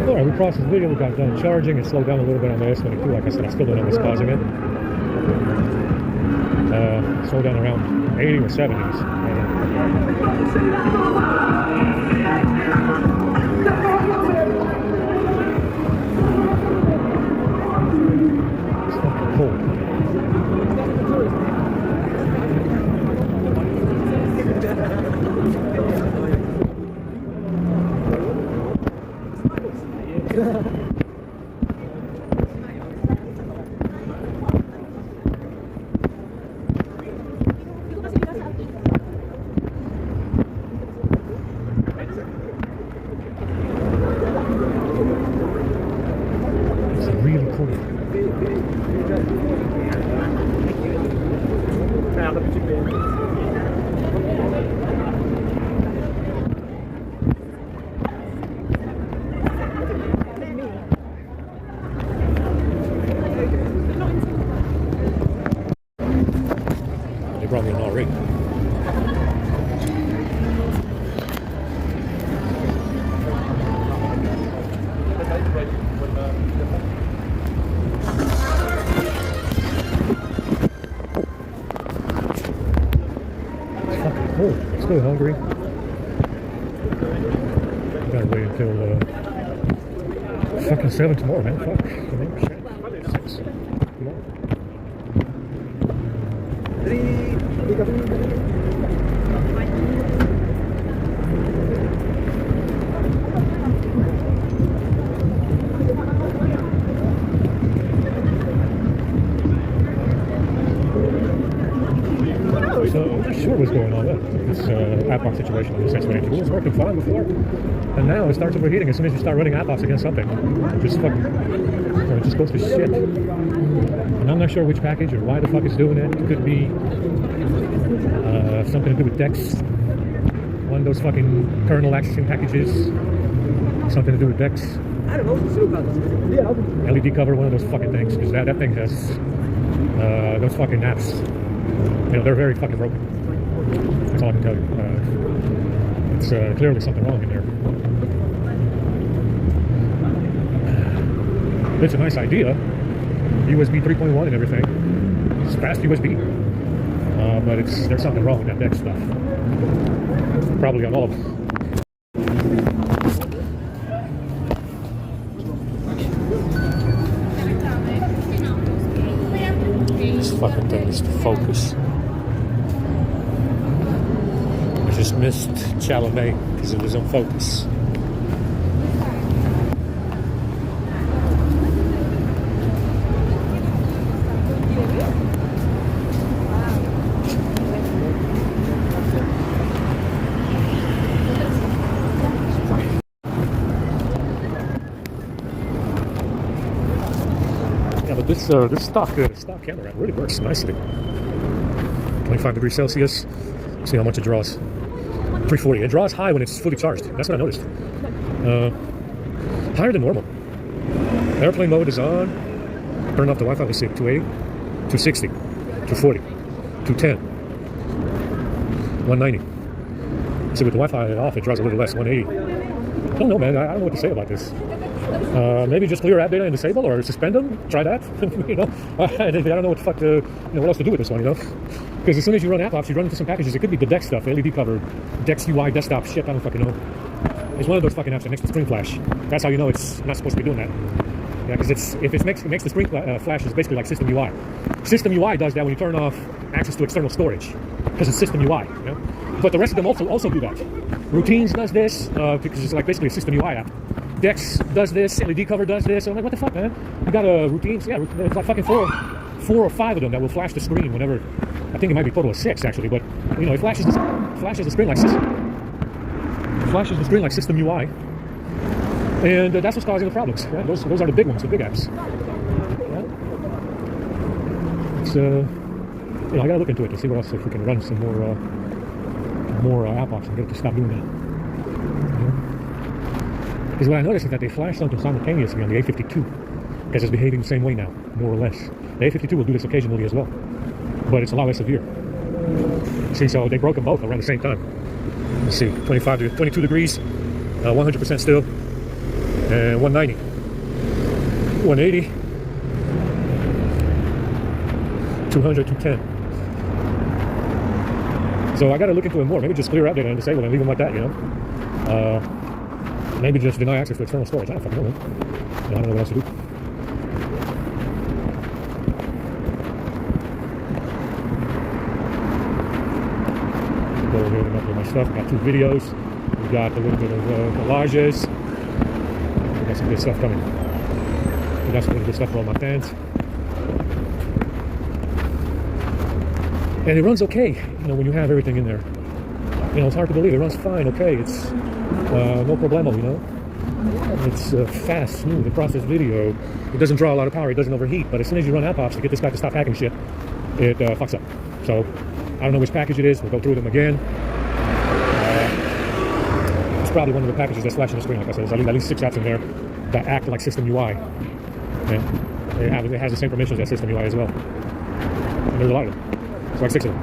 Alright, we crossed this video, we got done charging, it slowed down a little bit on the S22. Like I said, I still don't know what's causing it. Slowed down around 80 or 70s. It's fucking cold. They brought me an already. It's fucking cold. I'm still hungry. Gotta wait until fucking 7 tomorrow, man. Fuck. Shit. 6. Come on. So I'm not sure what's going on with this AppBox situation on this S22. It was working fine before, and now it starts overheating as soon as you start running AppBox against something. It just fucking, it just goes to shit. And I'm not sure which package or why the fuck it's doing it. It could be something to do with Dex. One of those fucking kernel accessing packages. Something to do with Dex. I don't know. LED cover, one of those fucking things, because that thing has those fucking apps. You know, they're very fucking broken. That's all I can tell you. It's clearly something wrong in there. It's a nice idea. USB 3.1 and everything. It's fast USB. But there's something wrong with that Dex stuff. Probably on all of them. This fucking thing is to focus. I just missed Chalamet because it was on focus. Yeah, but this stock camera really works nicely. 25 degrees Celsius. See how much it draws. 340. It draws high when it's fully charged. That's what I noticed. Higher than normal. Airplane mode is on. Turn off the Wi-Fi, let's see, 280, 260, 240, 210, 190. See, with the Wi-Fi off, it draws a little less, 180. I don't know, man. I don't know what to say about this. Maybe just clear app data and disable, or suspend them. Try that. You know, I don't know what the fuck to, what else to do with this one. You know, because as soon as you run app ops, you run into some packages. It could be the Dex stuff, LED cover, Dex UI, desktop shit. I don't fucking know. It's one of those fucking apps that makes the screen flash. That's how you know it's not supposed to be doing that. Yeah, because if it makes the screen flash, it's basically like System UI. System UI does that when you turn off access to external storage, because it's System UI. You know? But the rest of them also do that. Routines does this because it's like basically a System UI app. Dex does this, LED cover does this. So I'm like, what the fuck, man? You got routines? Yeah, there's like fucking four or five of them that will flash the screen whenever. I think it might be a total of 6 actually, but you know, it flashes the screen like System UI, and that's what's causing the problems. Yeah? Those are the big ones, the big apps. Yeah? It's you know, I gotta look into it to see what else, if we can run some more app ops and get it to stop doing that. Because what I noticed is that they flash something simultaneously on the A52, because it's behaving the same way now, more or less. The A52 will do this occasionally as well, but it's a lot less severe. See, so they broke them both around the same time. Let's see, 25 to 22 degrees, 100% still, and 190, 180, 200, 210. So I got to look into it more. Maybe just clear out data and disable and leave them like that, you know. Maybe just deny access to external storage. I don't fucking know, man. I don't know what else to do. Go over here and upload my stuff. Got 2 videos. We got a little bit of collages. We got some good stuff coming. We got some really good stuff for all my fans. And it runs okay, you know, when you have everything in there. You know, it's hard to believe. It runs fine, okay. It's no problemo, you know. It's fast, smooth, the processed video. It doesn't draw a lot of power. It doesn't overheat. But as soon as you run app ops to get this guy to stop hacking shit, it fucks up. So I don't know which package it is. We'll go through them again. It's probably one of the packages that's flashing the screen. Like I said, there's at least 6 apps in there that act like System UI. And it has the same permissions as System UI as well. And there's a lot of them. It's like 6 of them.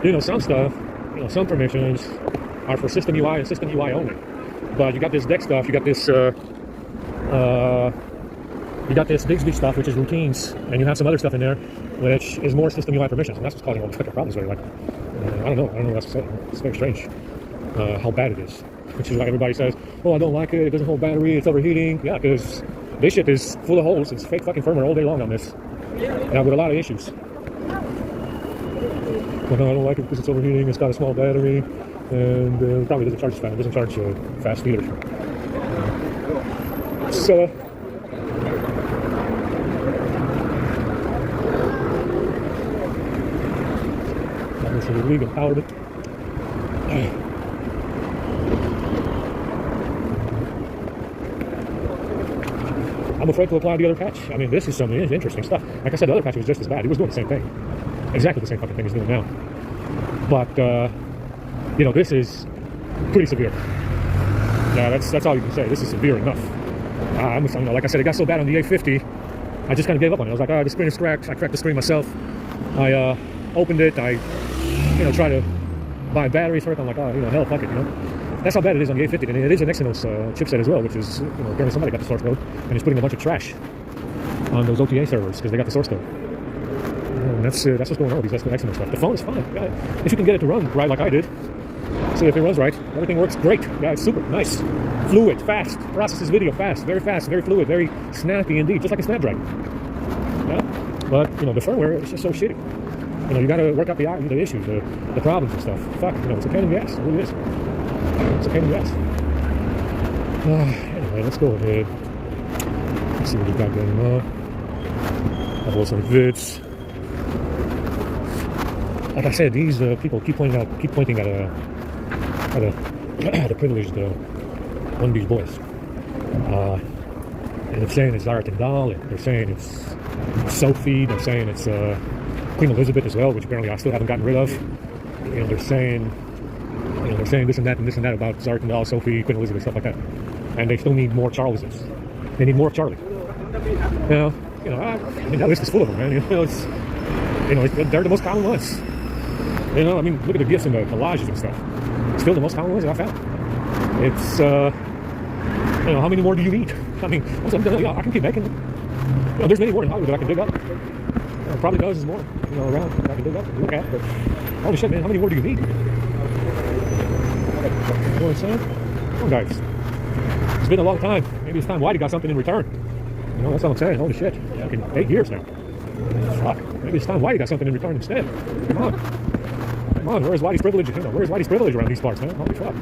You know, some stuff, you know, some permissions are for System UI and System UI only. But you got this Dex stuff, you got this Bixby stuff, which is routines, and you have some other stuff in there, which is more System UI permissions, and that's what's causing all the fucking problems. Really, like, I don't know what else to say. It's very strange how bad it is. Which is why everybody says, "Oh, I don't like it. It doesn't hold battery. It's overheating." Yeah, because this shit is full of holes. It's fake fucking firmware all day long on this, and with a lot of issues. But no, I don't like it because it's overheating. It's got a small battery, and it probably doesn't charge as fast. It doesn't charge fast either. So. So the league empowered it. I'm afraid to apply the other patch. I mean, this is some interesting stuff. Like I said, the other patch was just as bad. It was doing the same thing. Exactly the same fucking thing it's doing now. But, you know, this is pretty severe. Yeah, that's all you can say. This is severe enough. You know, like I said, it got so bad on the A50, I just kind of gave up on it. I was like, oh, the screen is cracked. I cracked the screen myself. I opened it. I try to buy batteries for it. I'm like, oh, hell, fuck it, That's how bad it is on the A50, and it is an Exynos chipset as well, which is, apparently somebody got the source code, and is putting a bunch of trash on those OTA servers because they got the source code. And that's what's going on with these Exynos stuff. The phone is fine. If you can get it to run right like I did, see if it runs right, everything works great. Yeah, it's super nice, fluid, fast, processes video fast, very fluid, very snappy indeed, just like a Snapdragon. Yeah, but the firmware is just so shitty. You gotta work out the issues, the problems and stuff. Fuck, it's a pain in the ass. It really is. It's a pain in the ass. Anyway, let's go ahead. Let's see what we got going on. Upload some vids. Like I said, these people keep pointing at the privileged one of these boys. And they're saying it's Zartan Dahl, and they're saying it's Sophie, they're saying it's Queen Elizabeth as well, which apparently I still haven't gotten rid of. They're saying this and that about Zartan Dahl, Sophie, Queen Elizabeth, stuff like that. And they still need more Charleses. They need more of Charlie. I mean, that list is full of them, man. They're the most common ones. I mean, look at the gifts and the collages and stuff. Still the most common ones that I found. It's, how many more do you need? I mean, I can keep making them. There's many more in Hollywood that I can dig up. Probably dozens more, around that I can dig up and look at. But holy shit, man, how many more do you need? You know what I'm saying? Come on, guys. It's been a long time. Maybe it's time Whitey got something in return. That's all I'm saying. Holy shit. Fucking 8 years now. Fuck. Maybe it's time Whitey got something in return instead. Come on. Come on. Where's Whitey's privilege? Where's Whitey's privilege around these parts, man? Holy fuck.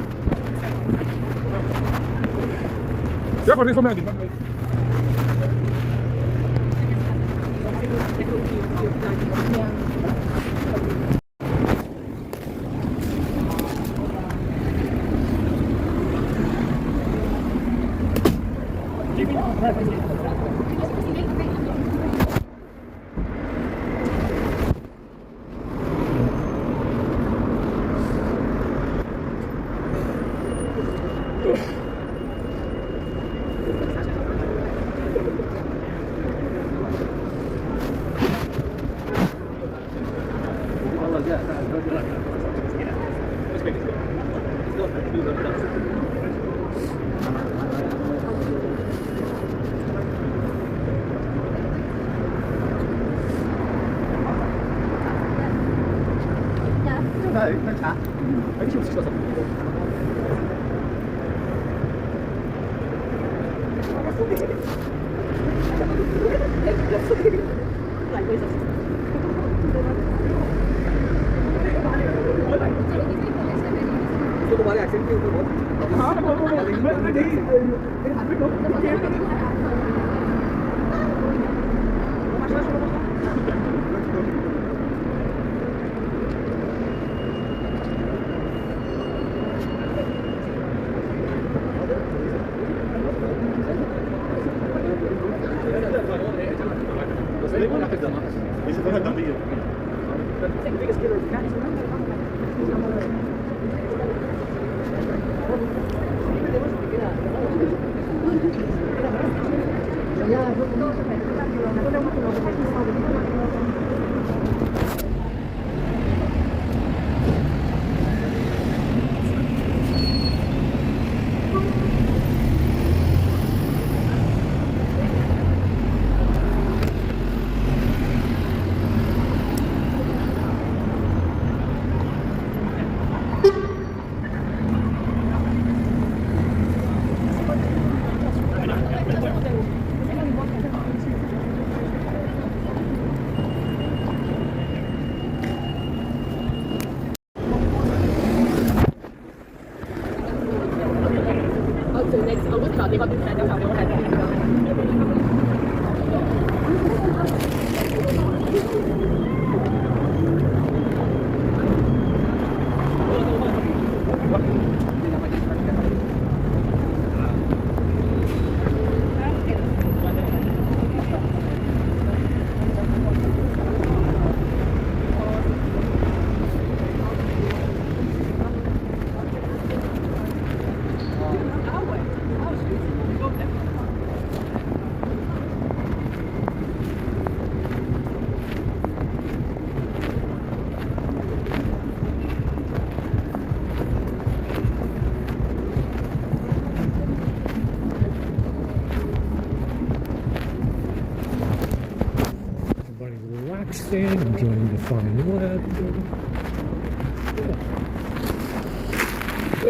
Enjoying the fine weather.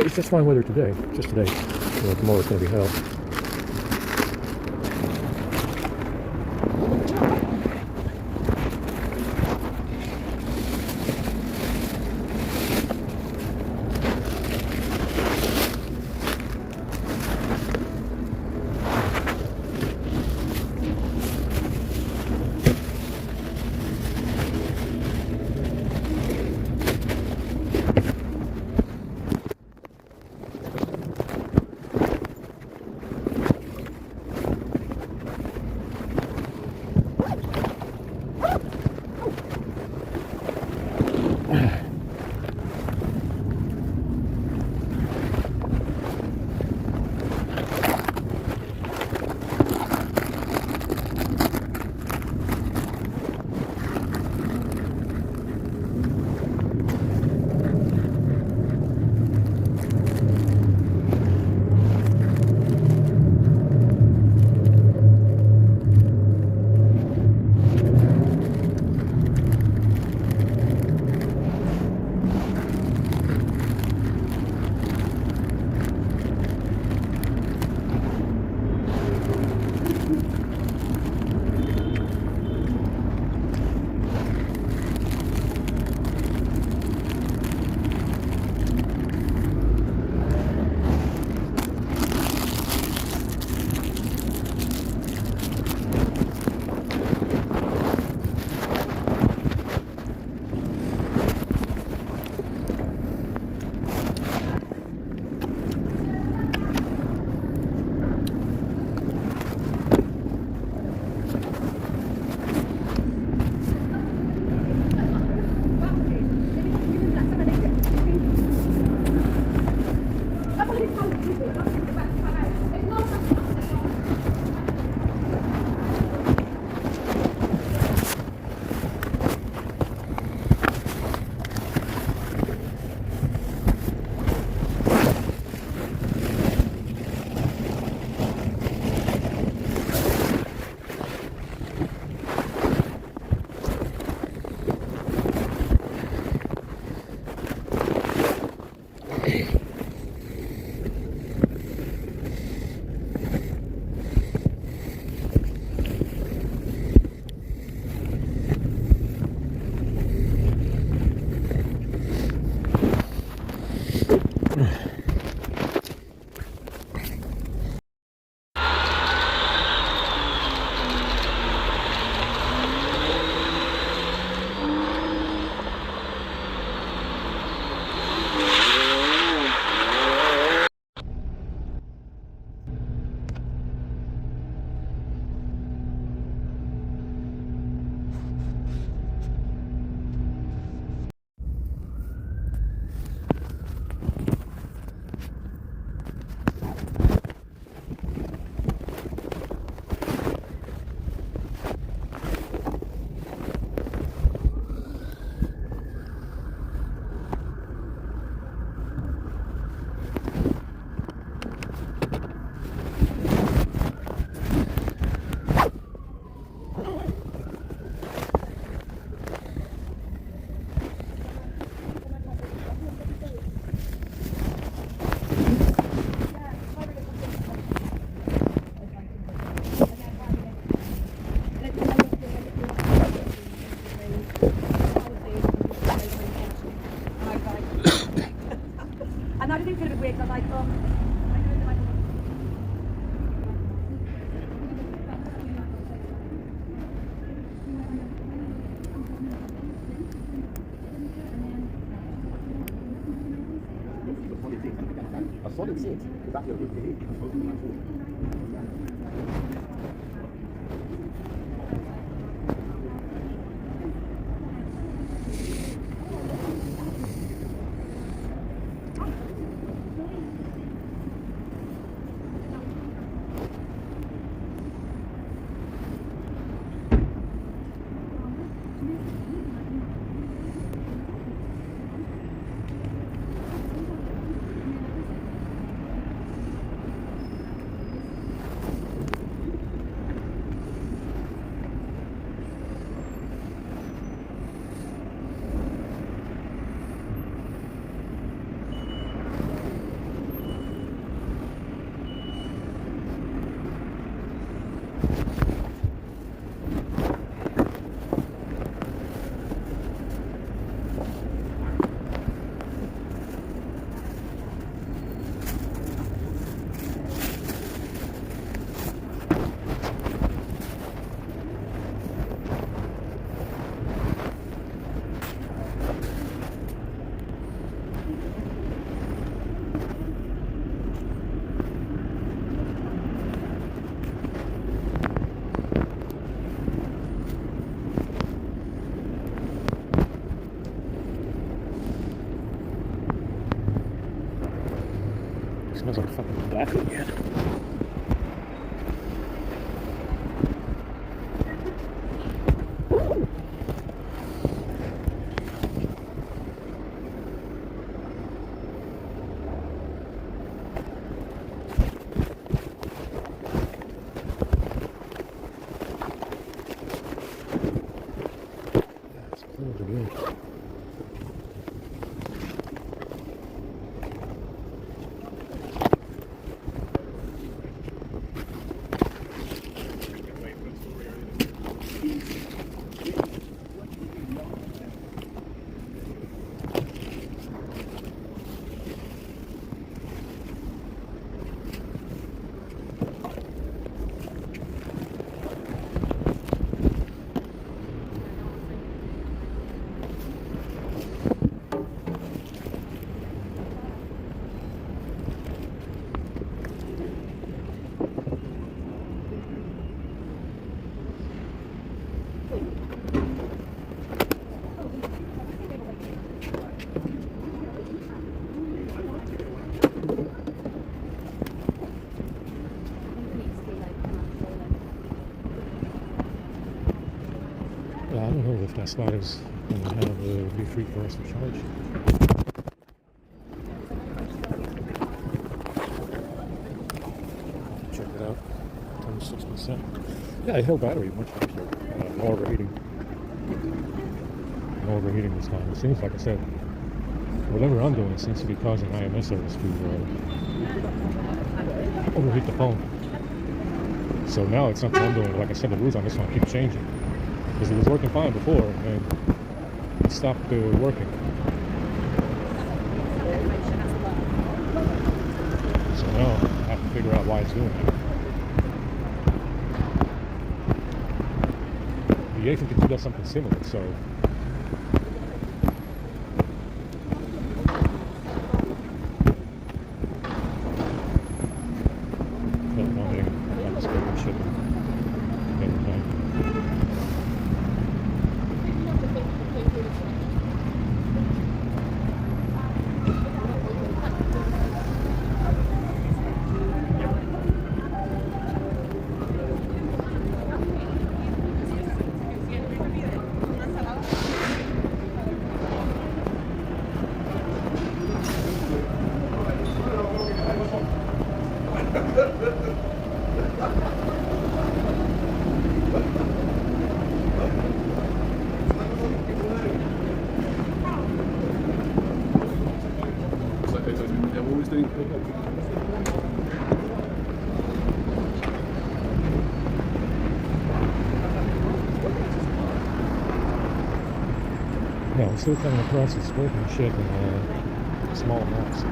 It's just fine weather today. Just today. Tomorrow it's going to be hell. And I didn't feel a bit weird because I was like, oh. A solid seat. That's your good. Smells like fucking tobacco again. That's close again. last spot is when we have the V3 for us to charge. Check it out. 26%. Yeah, it held battery much faster. No overheating. No overheating this time. It seems, like I said, whatever I'm doing seems to be causing IMS service to overheat the phone. So now it's something I'm doing. Like I said, the rules on this one keep changing. Because it was working fine before, and it stopped working. So now I have to figure out why it's doing that. The A52 does something similar, so yeah, we're still coming across this broken ship in small amounts.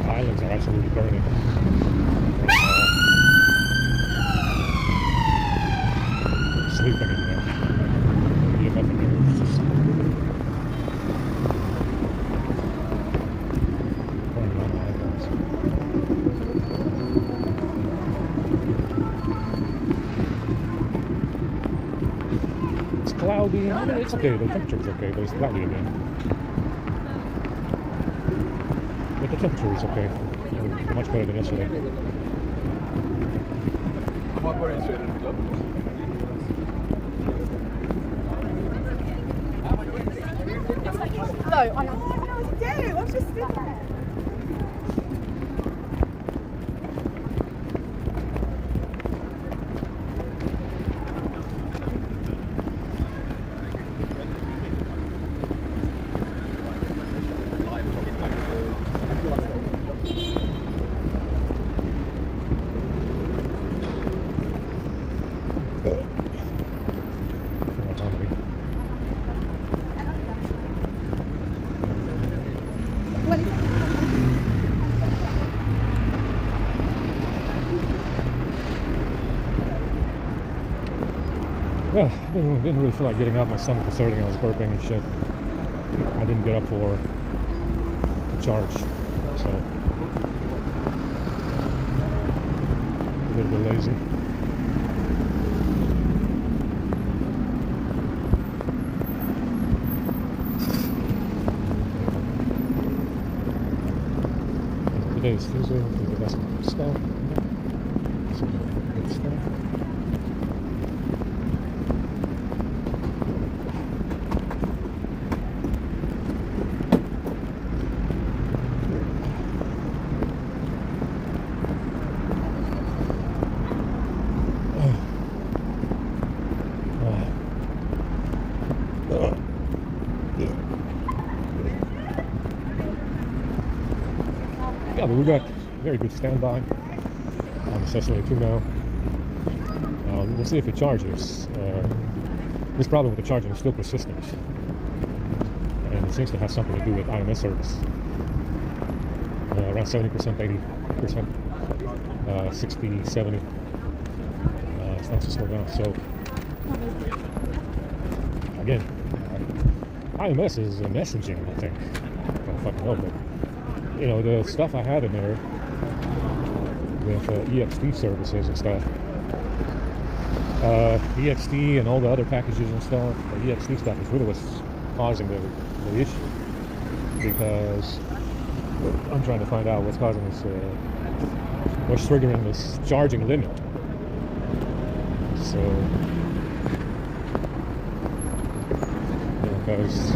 Islands are absolutely burning. Sleeping in there. EMF in there is just burning on the eyeballs. It's cloudy. I mean, it's okay. The temperature's okay, but it's cloudy again. But the temperature is okay. Much better than yesterday. No, I know what to do. I was just stood there. Yeah, didn't really feel like getting out. My stomach was hurting. I was burping and shit. I didn't get up for the charge, so a little bit lazy. Today is Tuesday. Hopefully the best stuff. Some good stuff. Yeah, but we got very good standby on the Cessna 2 now. We'll see if it charges. This problem with the charging is still persistent, and it seems to have something to do with IMS service. Around 70%, 80%, 60, 70. It's not to slow down. So again, IMS is messaging, I think. I don't fucking know, but you know, the stuff I had in there with EXT services and stuff, EXT and all the other packages and stuff. The EXT stuff is really what's causing the issue, because I'm trying to find out what's causing this, what's triggering this charging limit. So, because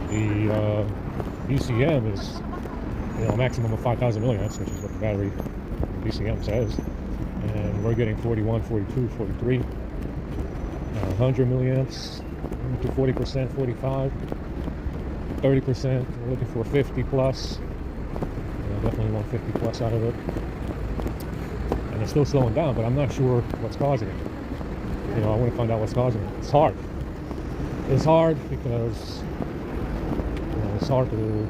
the BCM is, a maximum of 5,000 milliamps, which is what the battery BCM says, and we're getting 41, 42, 43, 100 milliamps to 40%, 45, 30%. We're looking for 50 plus. Definitely want 50 plus out of it. And it's still slowing down, but I'm not sure what's causing it. I want to find out what's causing it. It's hard. It's hard because it's hard to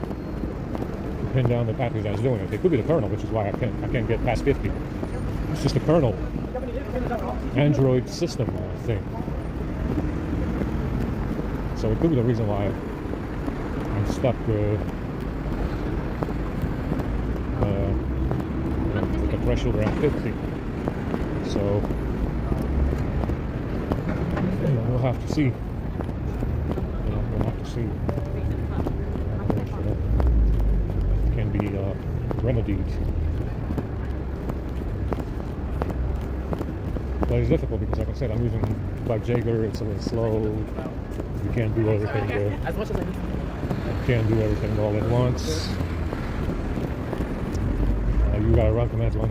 pin down the package that's doing it. It could be the kernel, which is why I can't get past 50. It's just a kernel Android system thing. So it could be the reason why I'm stuck with the threshold around 50. So we'll have to see. We'll have to see. Can be remedied. But it's difficult because, like I said, I'm using 5 Jaeger. It's a little slow. You can't do everything. You can't do everything all at once. You gotta run commands one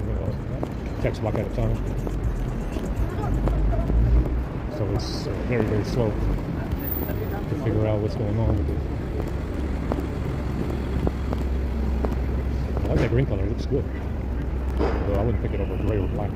text block at a time. So it's very, very slow to figure out what's going on with it. I like that green color, it looks good. Although I wouldn't pick it over gray or black.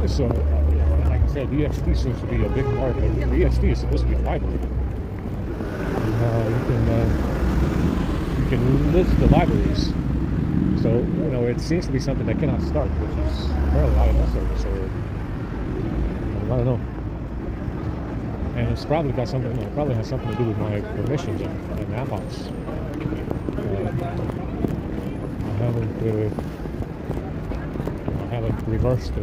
So, like I said, EXT seems to be a big part of it. The EXT is supposed to be a library. You can list the libraries. So, it seems to be something that cannot start, which is apparently out of that service, or I don't know. And it's probably got something, it probably has something to do with my permissions and app ops. I haven't reversed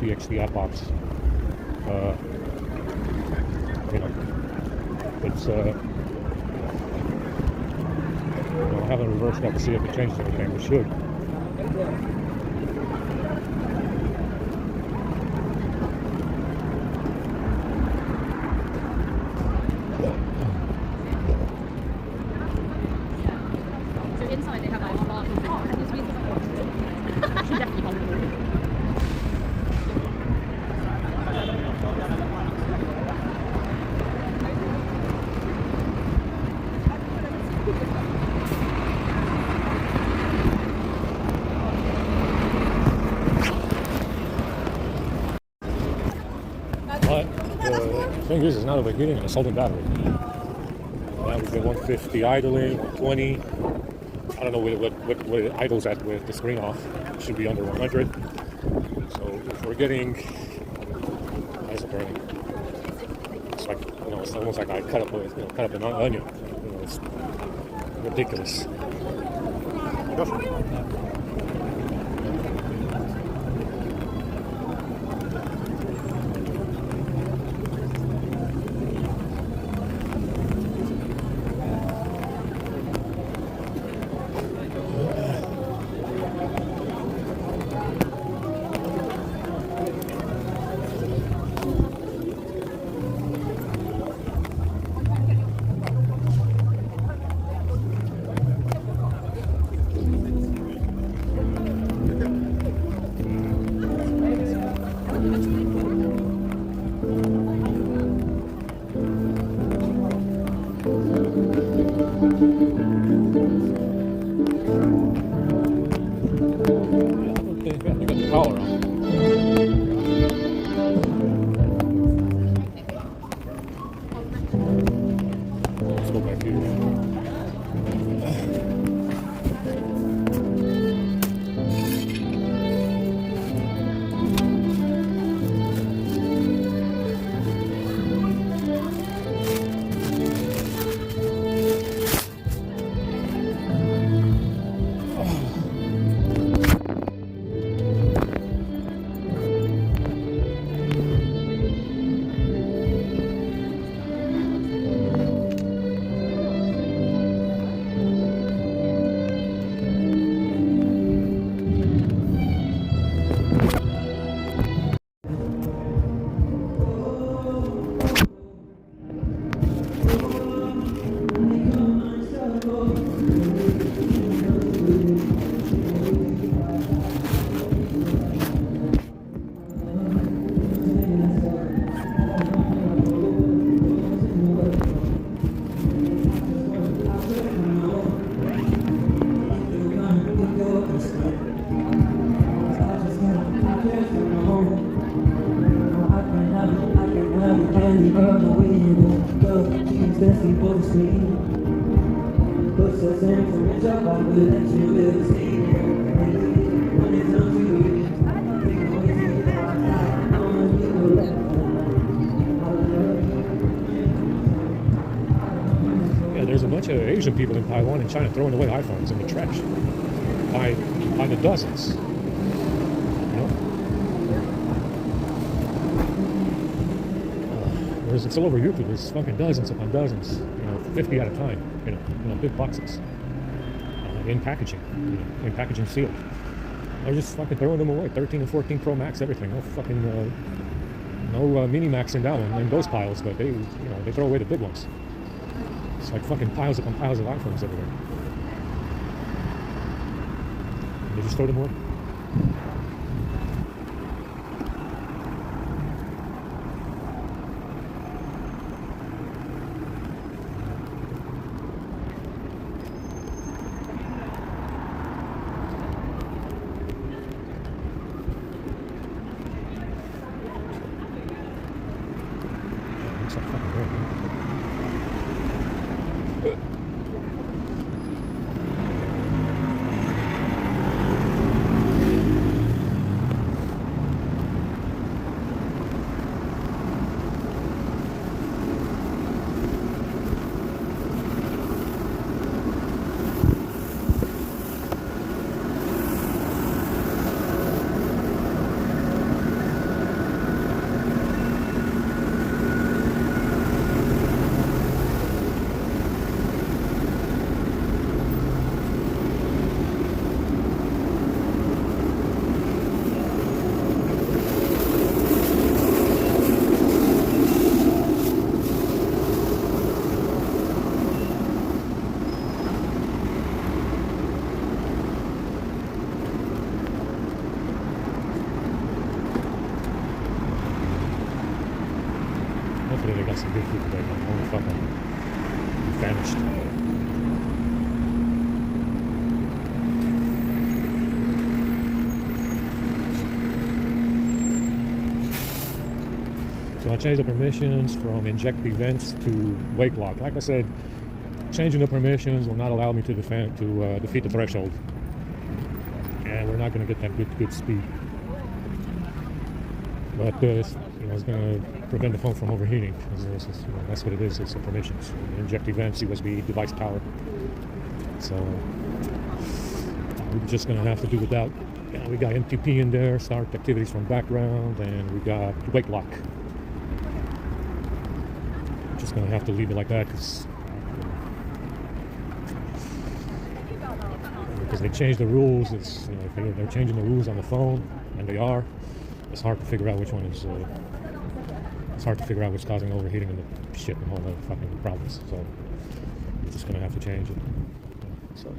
the XT app ops. It's I haven't reversed that to see if it changes anything. It should. So inside they have like sparkles. She definitely holds it. But the thing is, it's not overheating and it's holding battery. That was the 150 idling, 120. I don't know what it idles at with the screen off. It should be under 100. So if we're getting, that's burning. It's like, it's almost like I cut up an onion. It's ridiculous. Yeah, there's a bunch of Asian people in Taiwan and China throwing away iPhones in the trash by the dozens. You know? It's all over YouTube. There's fucking dozens upon dozens. 50 at a time. Big boxes in packaging. In packaging sealed. They're just fucking throwing them away. 13 and 14 Pro Max, everything. No fucking no Mini Max in that one, in those piles, but they throw away the big ones. It's like fucking piles upon piles of iPhones everywhere. And they just throw them away. Looks like fucking weird, man. Hopefully they got some good food today, but only fucking vanished. So I changed the permissions from inject events to wake lock. Like I said, changing the permissions will not allow me to defeat the threshold, and we're not going to get that good speed. But it's going to prevent the phone from overheating. That's what it is. It's the permissions. Inject events, USB, device power. So we're just going to have to do without. We got MTP in there, start activities from background, and we got wake lock. Just going to have to leave it like that because they changed the rules. If they're changing the rules on the phone, and they are. It's hard to figure out which one is. It's hard to figure out what's causing overheating and the shit and all the fucking problems. So we're just gonna have to change it. So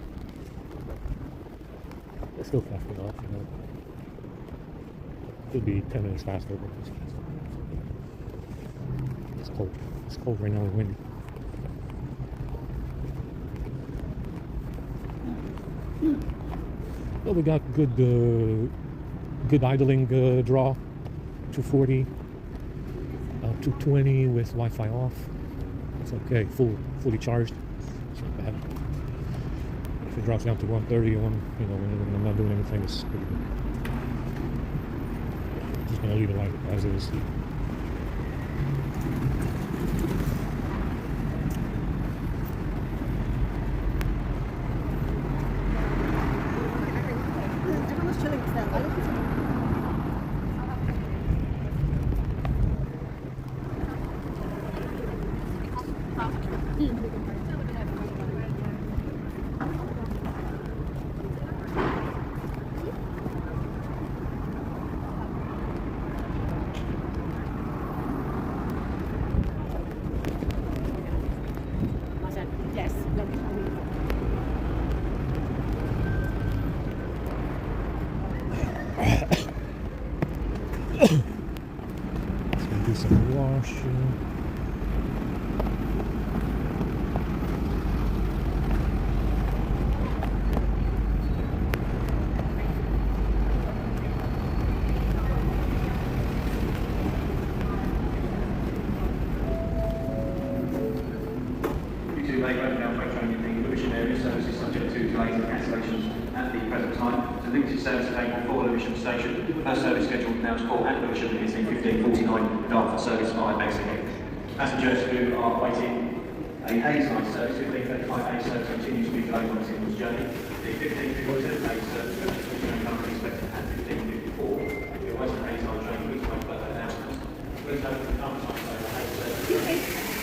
it's still fast enough, Could be 10 minutes faster, but it's cold. It's cold right now and windy. Well, we got good idling draw, 240, 220 with Wi-Fi off. It's okay, fully charged. It's not bad. If it drops down to 130 when I'm not doing anything, it's pretty good. Just gonna leave it like as is. Everyone's chilling still. I look at yes, Let's go do some washing. delays and cancellations at the present time. So limited service available for Lewisham Station. First service scheduled now to call at Lewisham is the 15:49 Dartford service via Bexley. Passengers who are waiting a Hayes line service, 15:35 Hayes service continues to be delayed on the signal's journey. The 15:52 Hayes service, which is currently expected at 15:54. The Western Hayes line train, please wait further announcements. Please note that the current time zone for Hayes service.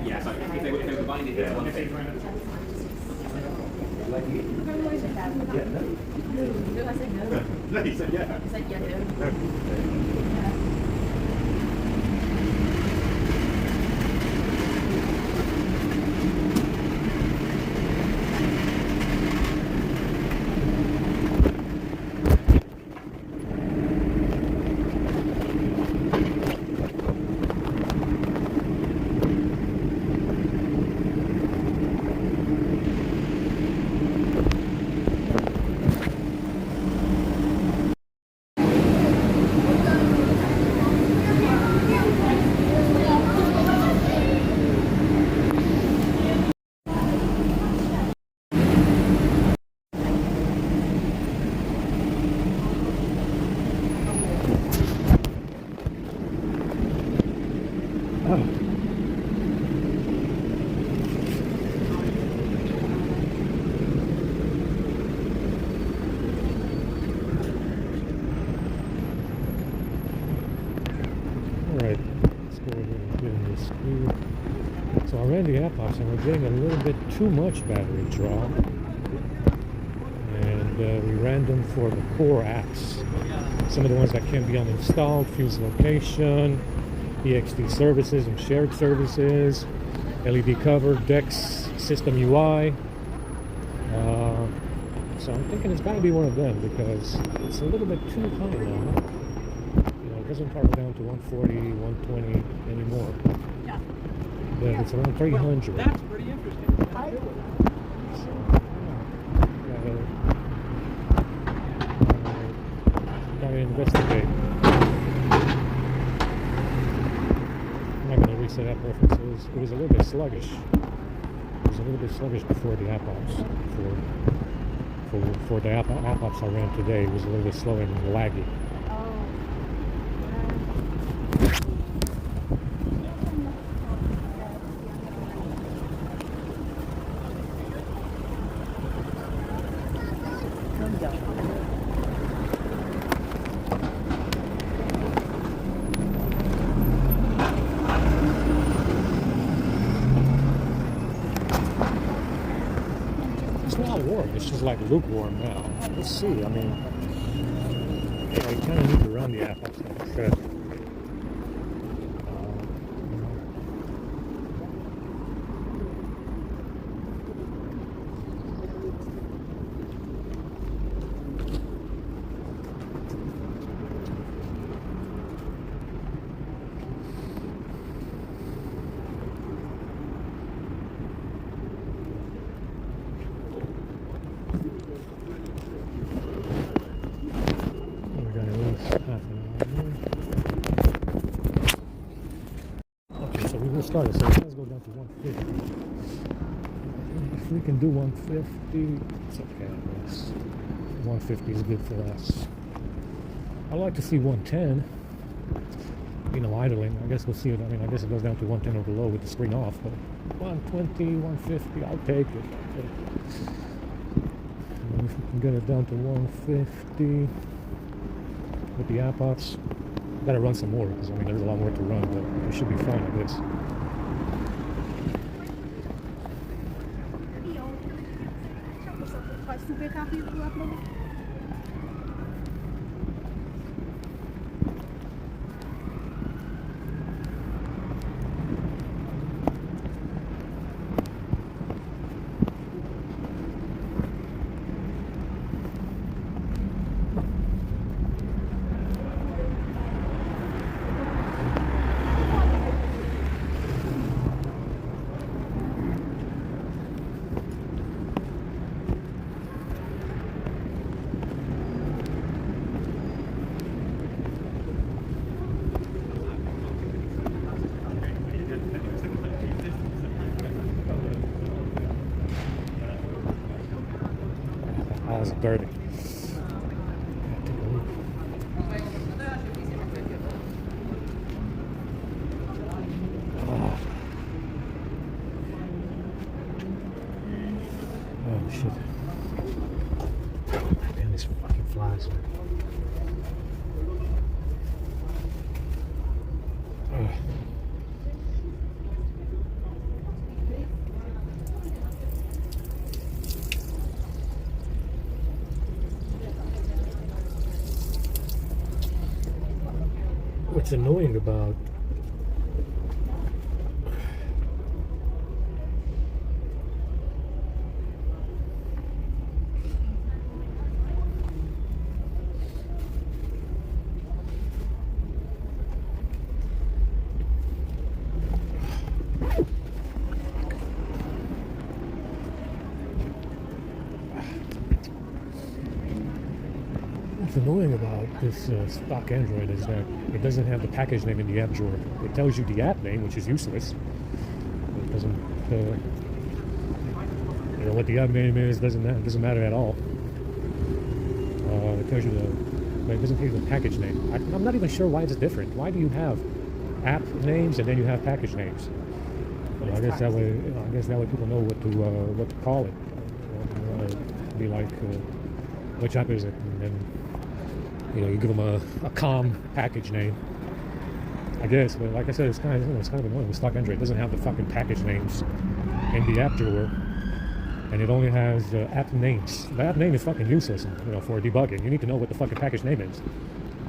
Yeah, so if they were combining it into one thing. No, he said yeah. Alright, let's go ahead and get in this screw. So I ran the app off, and we're getting a little bit too much battery draw. And we ran them for the core apps. Some of the ones that can be uninstalled: Fuse Location, EXT Services and Shared Services, LED Cover, Dex, System UI. So I'm thinking it's got to be one of them because it's a little bit too high now. It doesn't toggle down to 140, 120 anymore. Yeah. But it's around 300. That's pretty interesting. So, gotta investigate. I'm not gonna reset app preferences. It was a little bit sluggish. It was a little bit sluggish before the app ops. For the app ops I ran today, it was a little bit slow and laggy. It's not warm, it's just like lukewarm now. Let's see, I mean, yeah, you kind of need to run the app ups like I said. Okay, so we will start it. So let's go down to 150. If we can do 150, it's okay, I guess. 150 is good for us. I'd like to see 110. Idling. I guess we'll see it. I mean, I guess it goes down to 110 or below with the screen off, but 120, 150, I'll take it. And if we can get it down to 150 with the app ops, gotta run some more because I mean there's a lot more to run, but it should be fine, I guess. That's dirty. Oh shit. Man, these fucking flies. What's annoying about this stock Android is that it doesn't have the package name in the app drawer. It tells you the app name, which is useless. It doesn't, you know, what the app name is doesn't matter at all. It tells you but it doesn't tell you the package name. I'm not even sure why it's different. Why do you have app names and then you have package names? I guess that way people know what to call it. Be like, which app is it? And then, you know, you give them a calm package name, I guess. But like I said, it's kind of annoying. With stock Android, it doesn't have the fucking package names in the app drawer, and it only has app names. The app name is fucking useless, you know, for debugging. You need to know what the fucking package name is.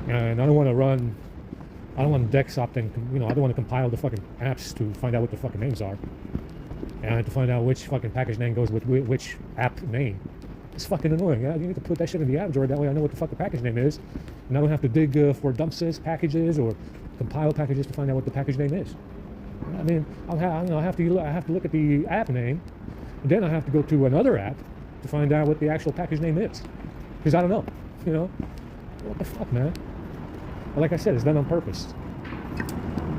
And I don't want to desktop and, you know, I don't want to compile the fucking apps to find out what the fucking names are, and to find out which fucking package name goes with which app name. It's fucking annoying. Yeah? You need to put that shit in the app drawer. That way I know what the fuck the package name is, and I don't have to dig for dumpsys packages or compile packages to find out what the package name is. I mean, I have to look at the app name, and then I have to go to another app to find out what the actual package name is, because I don't know. You know, what the fuck, man? But like I said, it's done on purpose.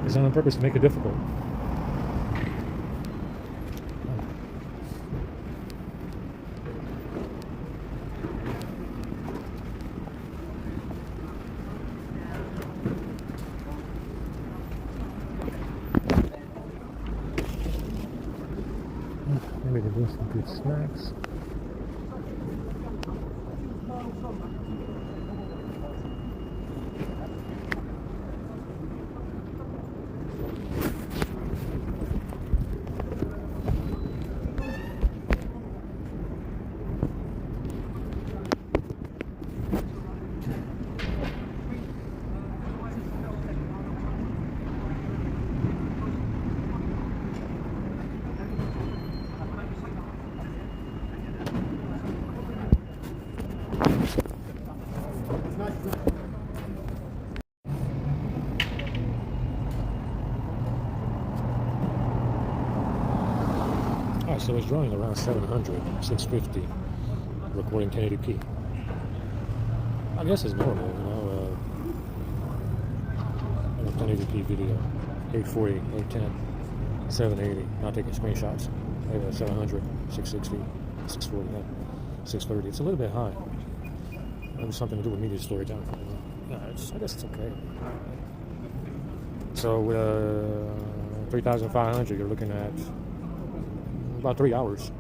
It's done on purpose to make it difficult. Maybe they do some good snacks. So it's drawing around 700, 650, recording 1080p. I guess it's normal, you know. 1080p video, 840, 810, 780. Not taking screenshots. 700, 660, 640, 630. It's a little bit high. Maybe something to do with media storage. I guess it's okay. So 3,500, you're looking at about 3 hours,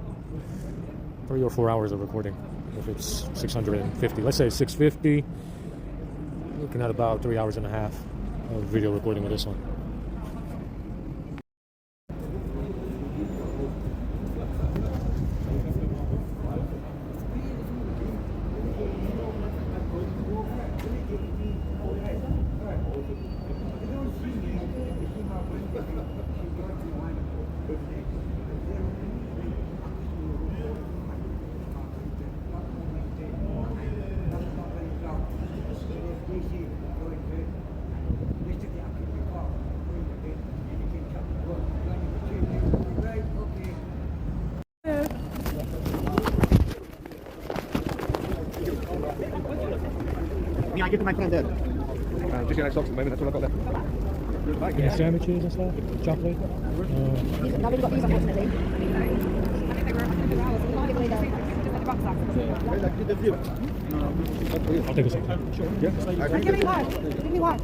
3 or 4 hours of recording. If it's 650, let's say 650, looking at about 3 hours and a half of video recording with this one. Yeah, I give to my friend there. Just your socks at the moment, that's all I've got left. Yeah, sandwiches and stuff, chocolate. Now we've got these unfortunately. I'll take a second. Sure. Yeah. Give me one. Give me one.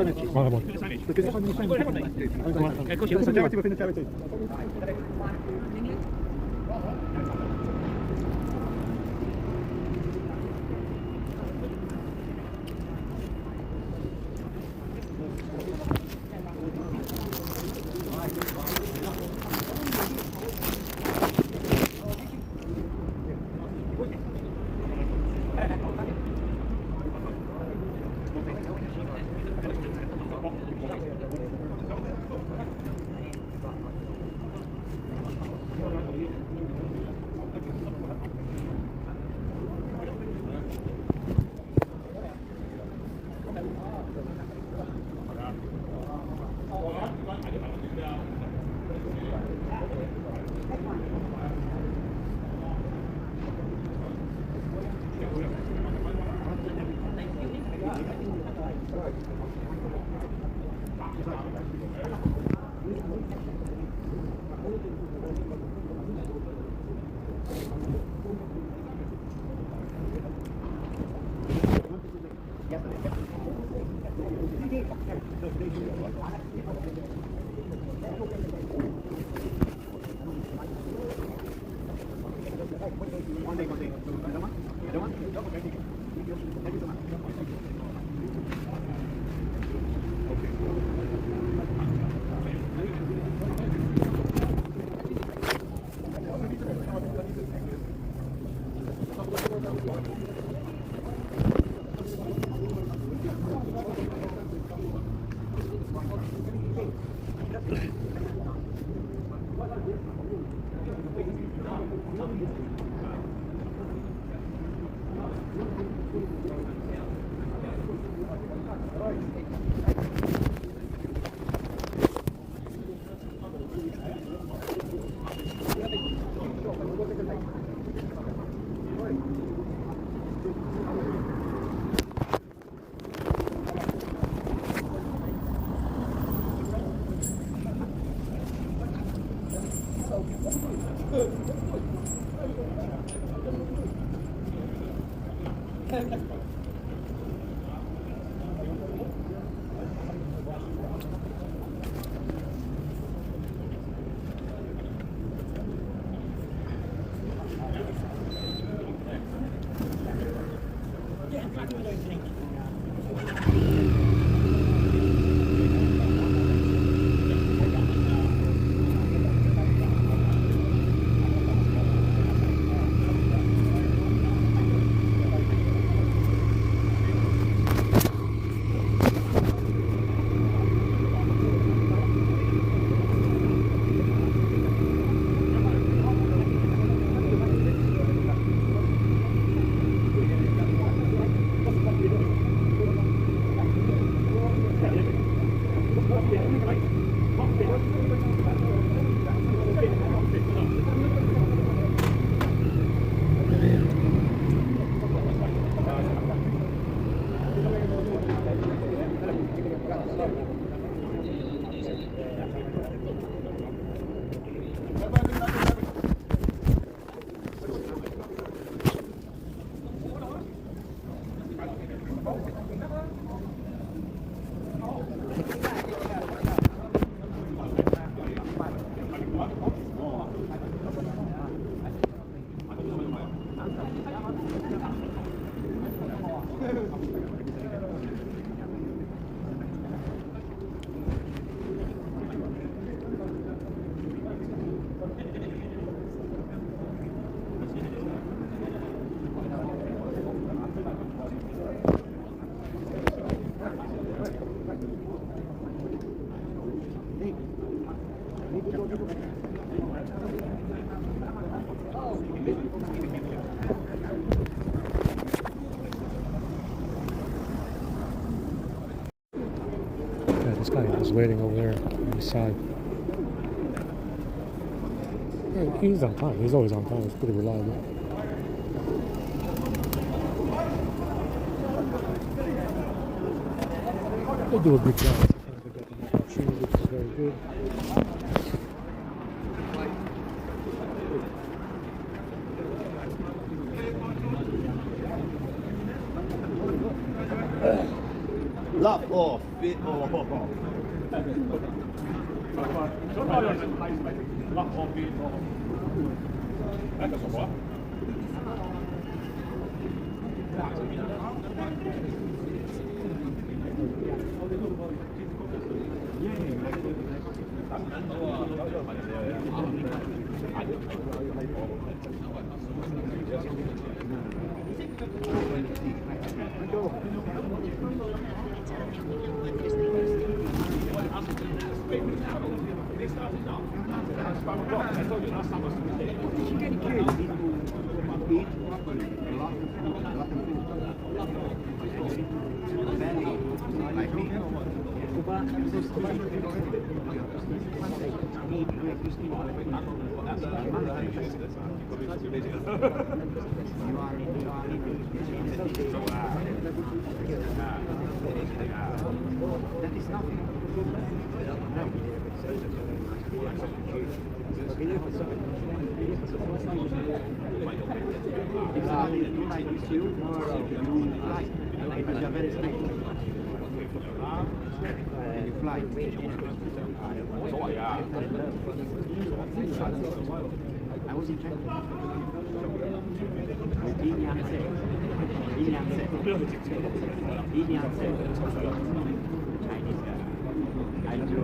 I'll have one. It's a charity within a charity. Yeah, this guy is waiting over there on the side. Yeah, he's on time. He's always on time. He's pretty reliable. They do a good job. They got the machine, which is very good. Love off. fit. I was in China. Chinese guy. I do.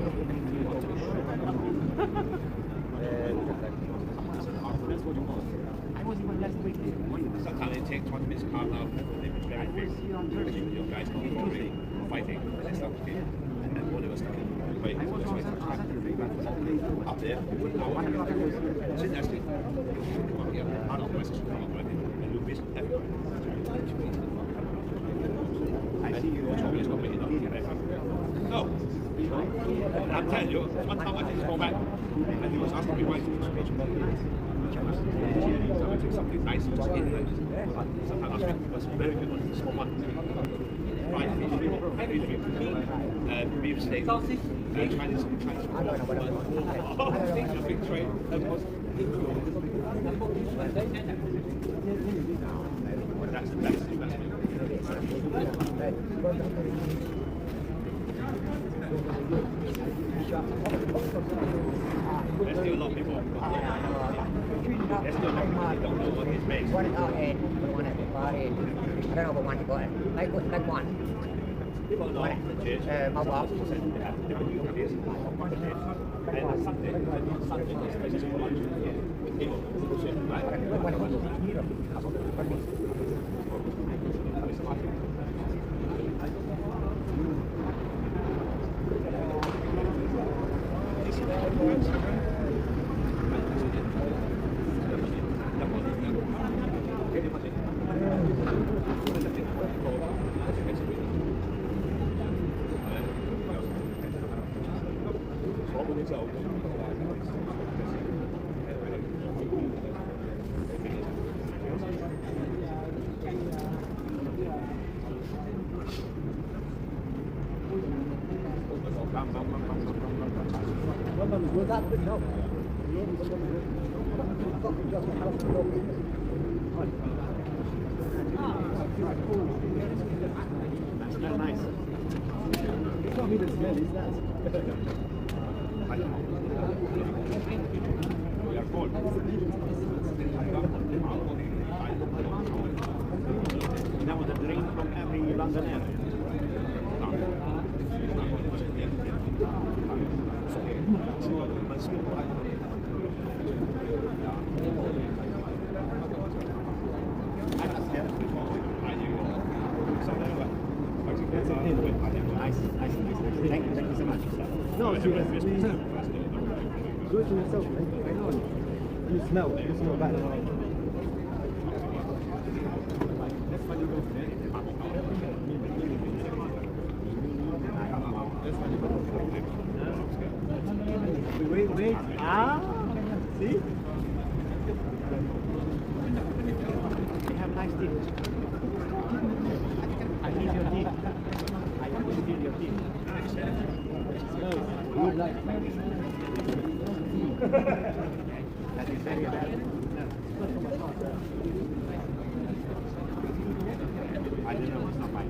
I was even last week. Sometimes it takes 20 minutes to calm down. I was here on Thursday. Your guys fighting, and they start to and then one of us started fighting. I was on Saturday, but Saturday too. Up there, 1 o'clock I was here. sit next to you. Come on here. I don't know what's come on already. And look this everywhere. I see you. It's not making no. I'm telling you, one time I just go back and he was asking me why he was speech. Something nice was in it. Sometimes I was very good on this one. Beef steak, Chinese. Big trade. That's the best investment. There's still a lot of people. There's still a lot of people who don't know what it makes. One out and one at the party. I don't know what one you got. Like one. People know the church. My boss. Different ideas. And something is just for lunch. People, That's very nice. You told me the smell is that. We are cold. That was a drink from every Londoner. Nice. Thank you so much. No, it's good to yourself. You smell bad. Wait. See? You have nice teeth. I need your teeth. I need your teeth. Good luck. That is very bad. I don't know, it's not mine.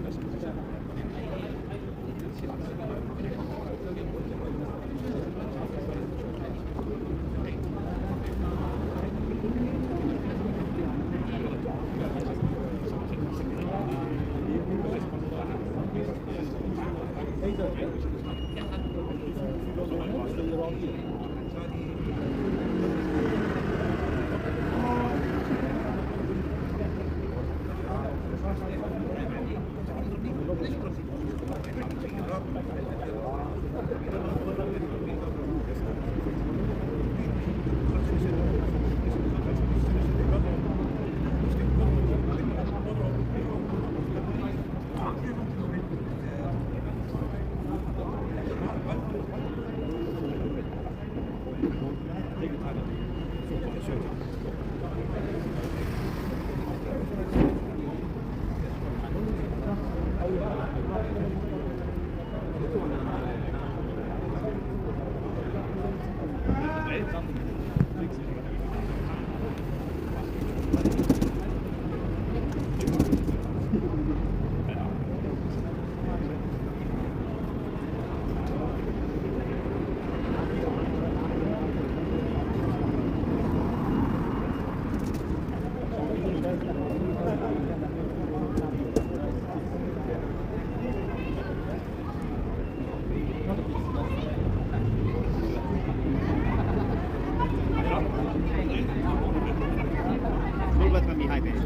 รู้ว่ามันมีไฮเบรด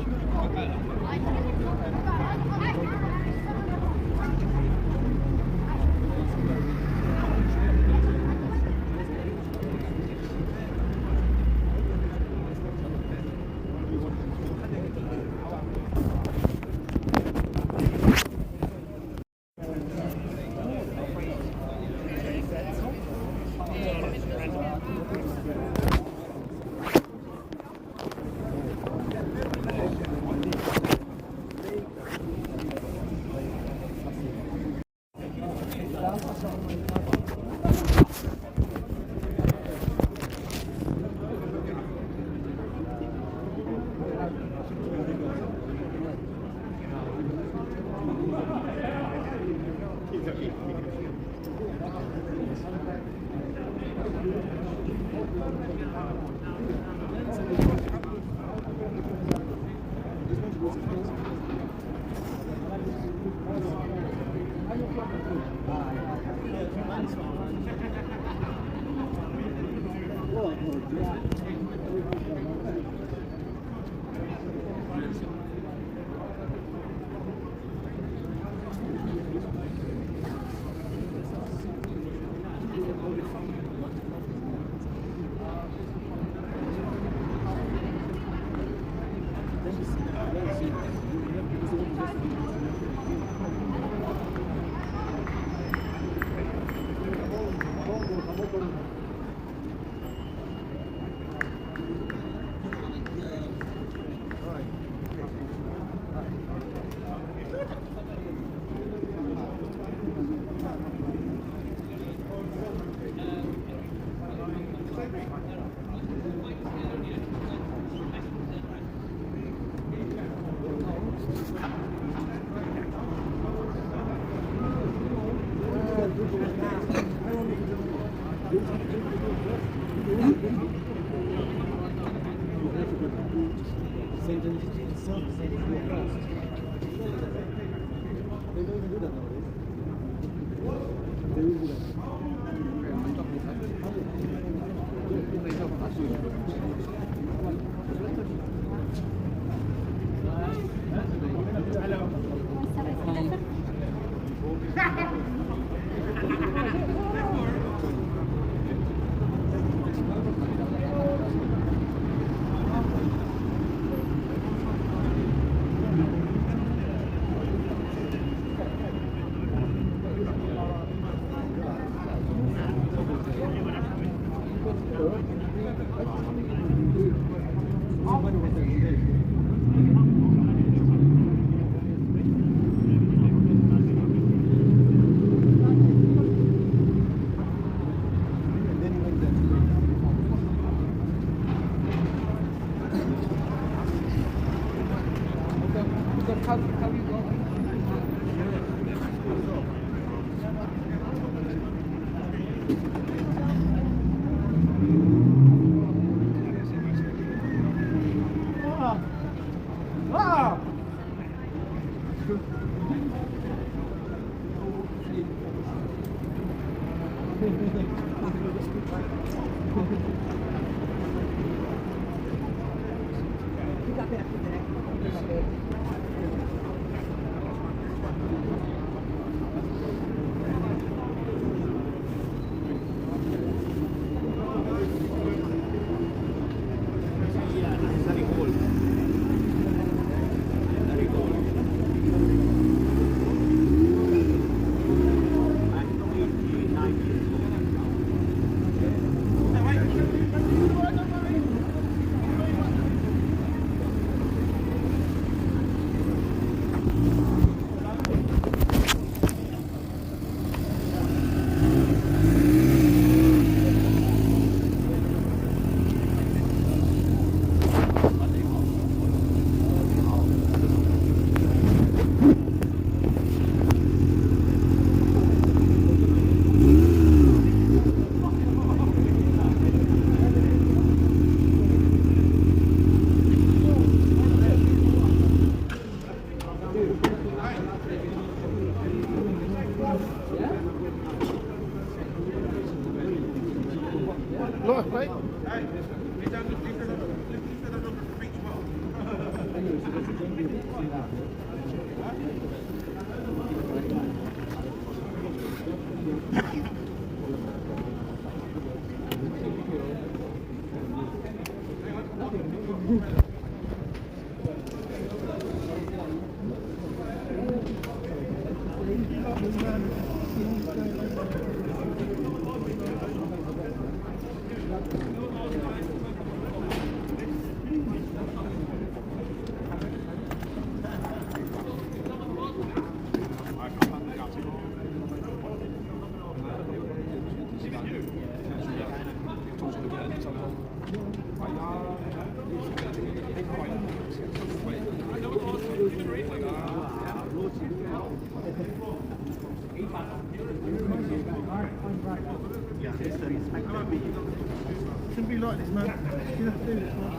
How you go? Look, mate. Shouldn't be like this, man. You have to do this, man.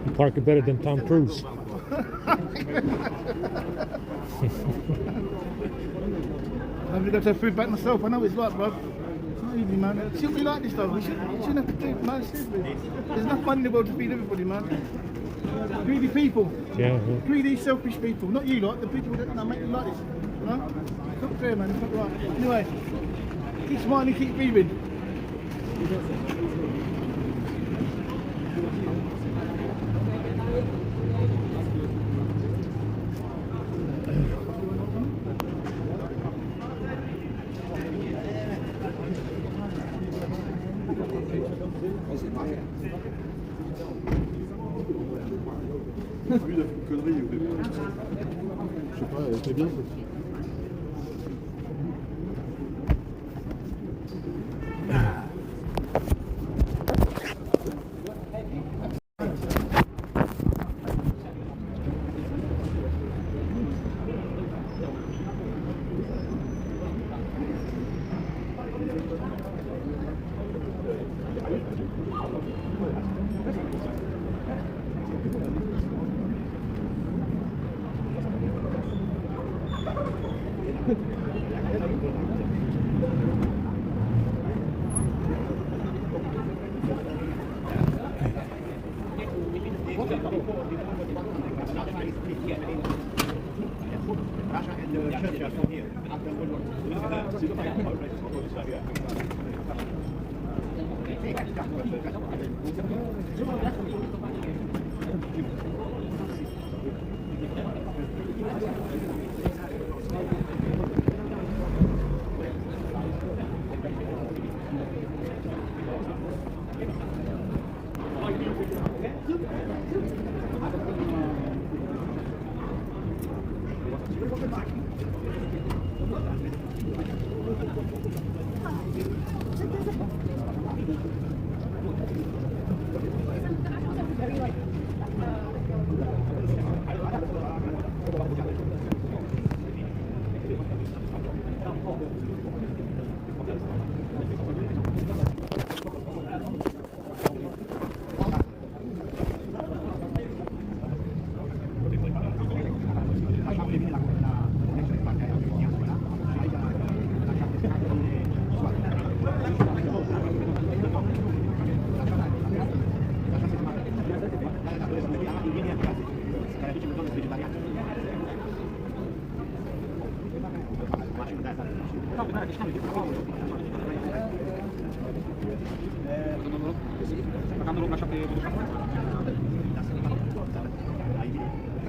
You park it better than Tom Cruise. I'm going to have food back myself. I know what it's like, bro. It's not easy, man. It shouldn't be like this, though. We shouldn't have to do it, man. Seriously. There's enough money in the world to feed everybody, man. Greedy people. Yeah. Greedy, selfish people. Not you, lot. The people that make you like this. You know? It's not fair, man. It's not right. Anyway, keep smiling, keep breathing. Lui, il a fait une connerie au début. Je sais pas, elle était bien cette fille.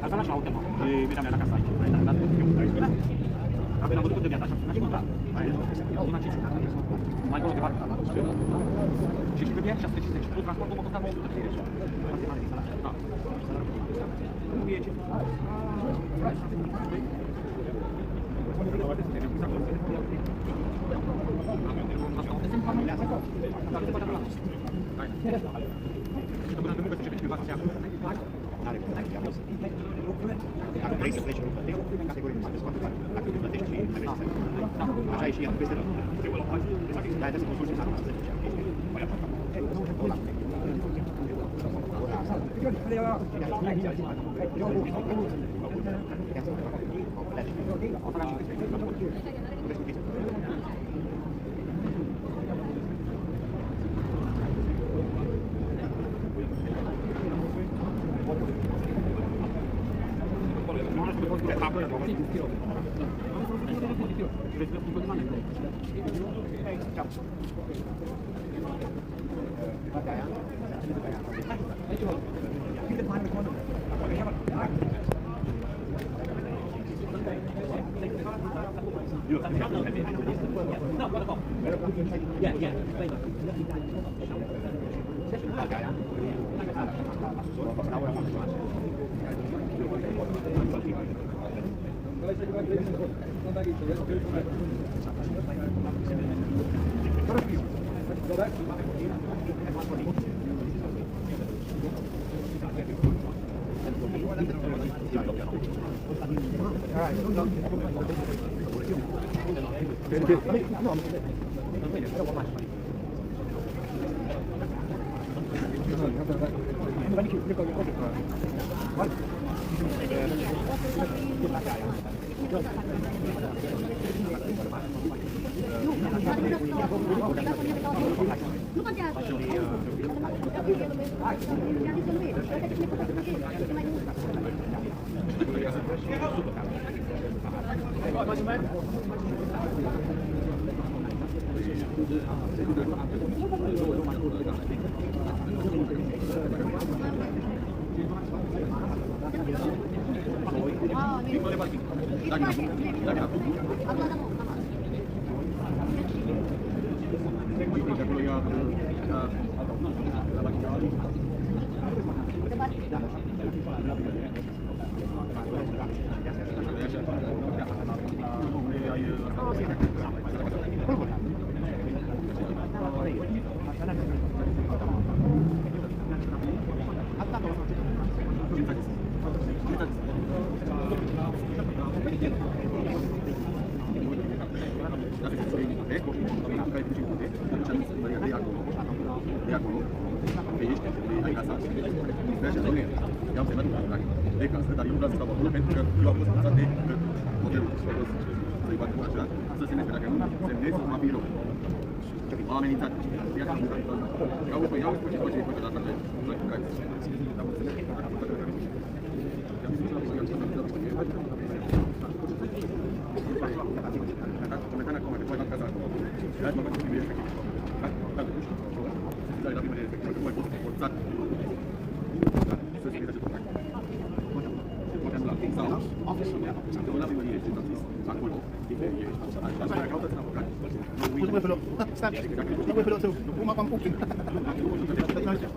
Asta la ultima. Mi da la casa aici. Avem văzut de viața așa. Mai mult de bani. Și pe viața 650. Plus transportul mă costă 930. Da. Nu e ce. Dacă vrei să pleci în plătești, categorii de scoate bani. Dacă nu plătești și mai vrei să plătești. Așa e și ea, peste rău. Da, trebuie să consulti în asta.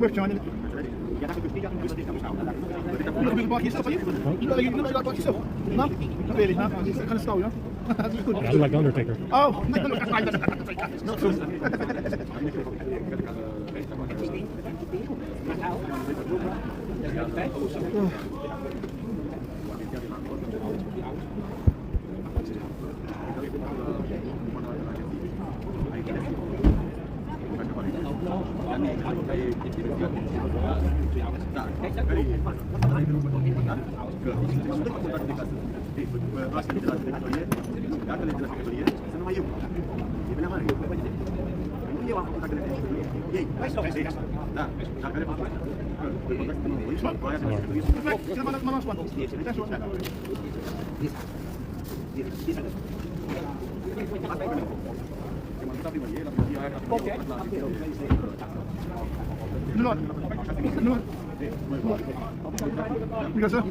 Worth joining. You look like yourself, are you? You look like yourself. No? Not really, no? It's kind of style, you know? That's good. I look like the Undertaker. Oh, no, not true. Mira, sir.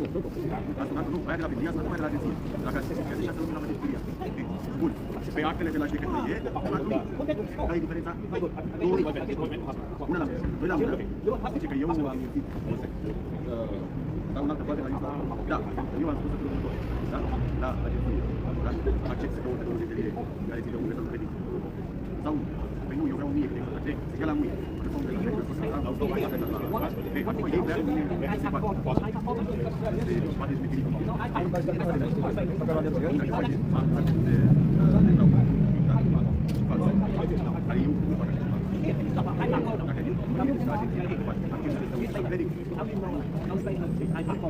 Pe actele de la judecătorie, care e diferența? Una la mână, doi la mână. Zice că eu am mințit. Da, un altă parte la lista. Da, eu am spus să fiu da? La agenție. Da? Acces să căută de o judecătorie care ține un resul credit. Sau, păi nu, eu vreau 1000 de euro. Se ia la 1000. Acum ei vrea mine se poate. Poate să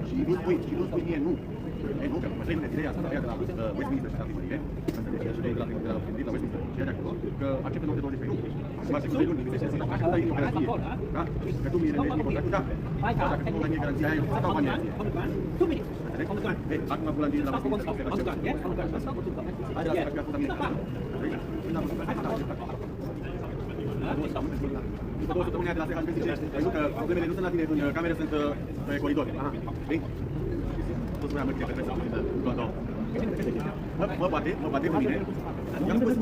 și nu spui mie nu. Nu, că mă trebuie ideea asta de la Westminster și la primărie, și de la Westminster și de acolo, că acceptă 923 nu. Acum se spune luni, mi se zice, așa dai o garanție. Da? Că tu mi renezi contractul, da. Dacă tu nu dai mie garanția aia, eu să dau banii aia. Acum bulantii de la Westminster, hai de la asta, că a fost la mine. După 2 săptămâni de la SHB zice, nu că problemele nu sunt la tine în camere, sunt pe coridor. Bine? Tot spuneam, mă, că trebuie să mă bate cu mine. I-am spus,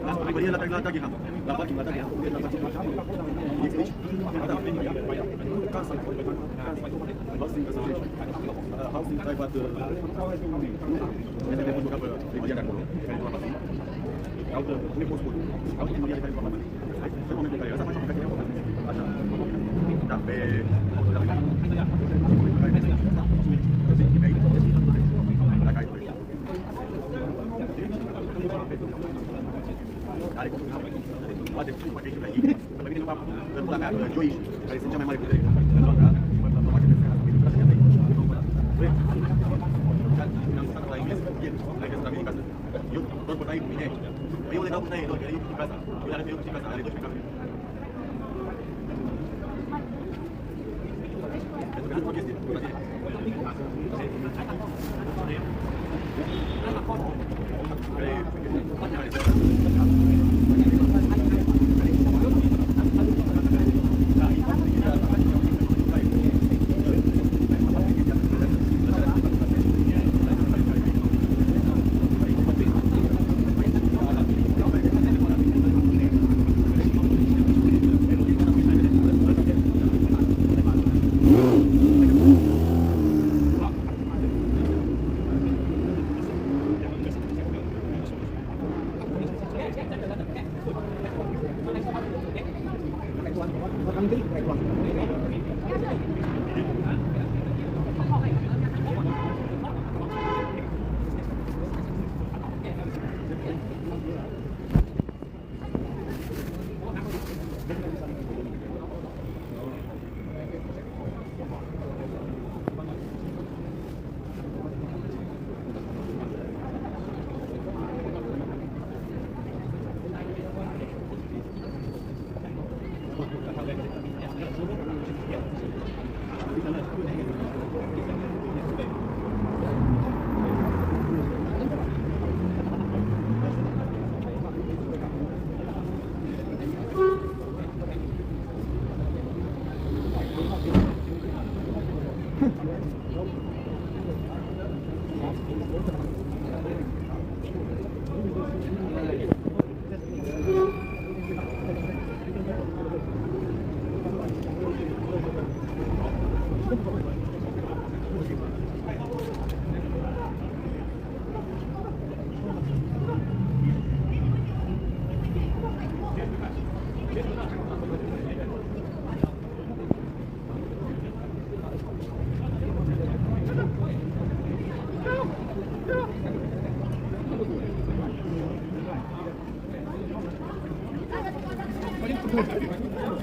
la primărie la Taghiham, la parking, la Taghiham, la parking. Ești aici? Da. Housing Association. Housing Private. Este de mult capă primăria de acolo, care nu va fi. Caută, nu ne pot spune. Caută primăria de care nu va fi. În momentul în care ăsta face o căcăie, așa. Da, pe... Are poate fi poate și pe ei. Pe mine numai ruda mea, Joiș, care sunt cea mai mare putere. În banca, mă face pe asta. Mi-am stat la engleză, ai găsit la mine în casă. Eu doar bătaie cu mine. Eu le dau cu taie, doar că eu cu casa. Eu le arăt eu cu casa, are 12 case. Pentru că nu o chestie,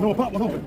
No, pop one over.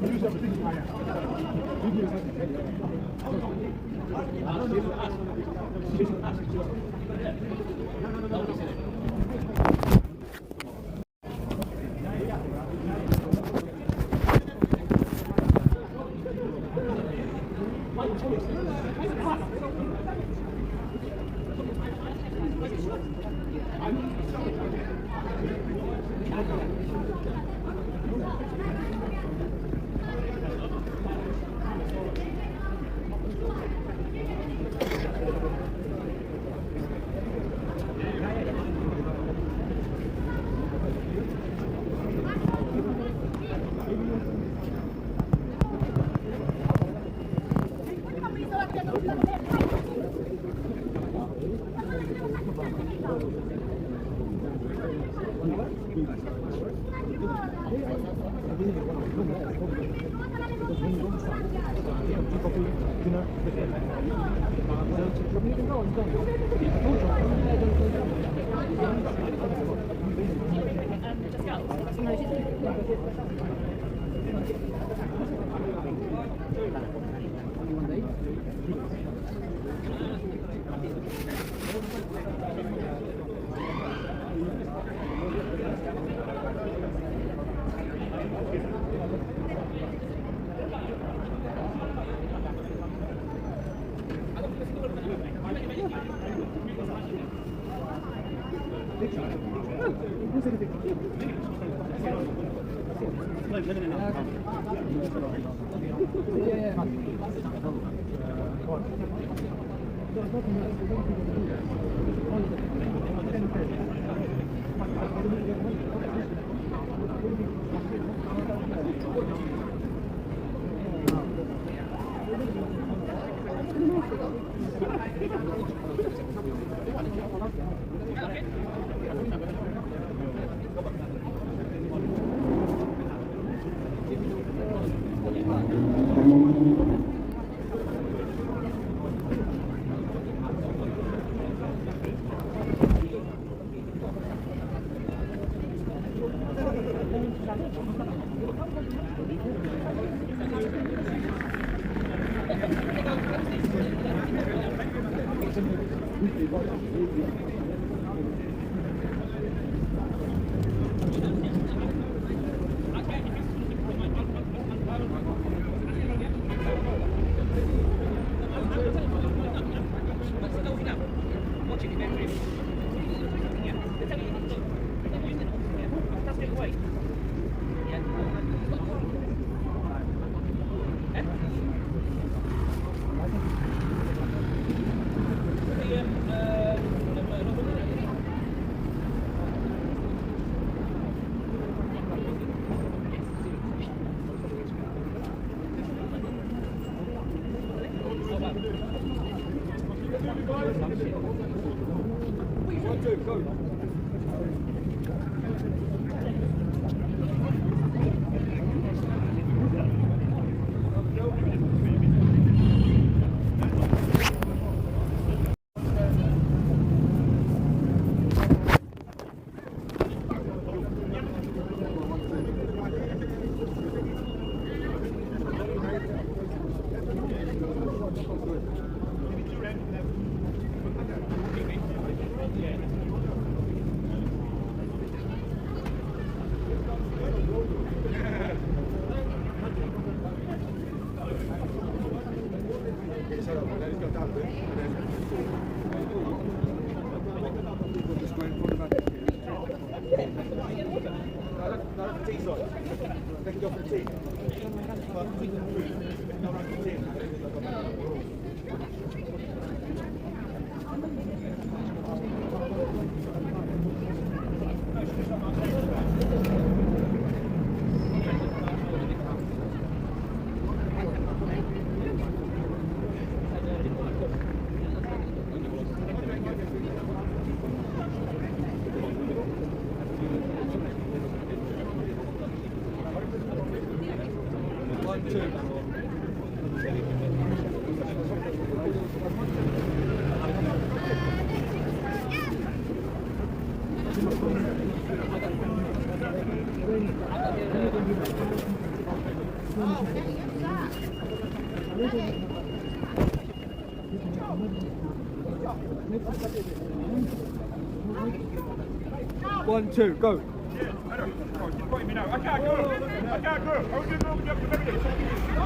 One, two, go. Yeah, I know. Oh, you're pointing me now. I can't go. I can't go. I was going to go with the evidence. I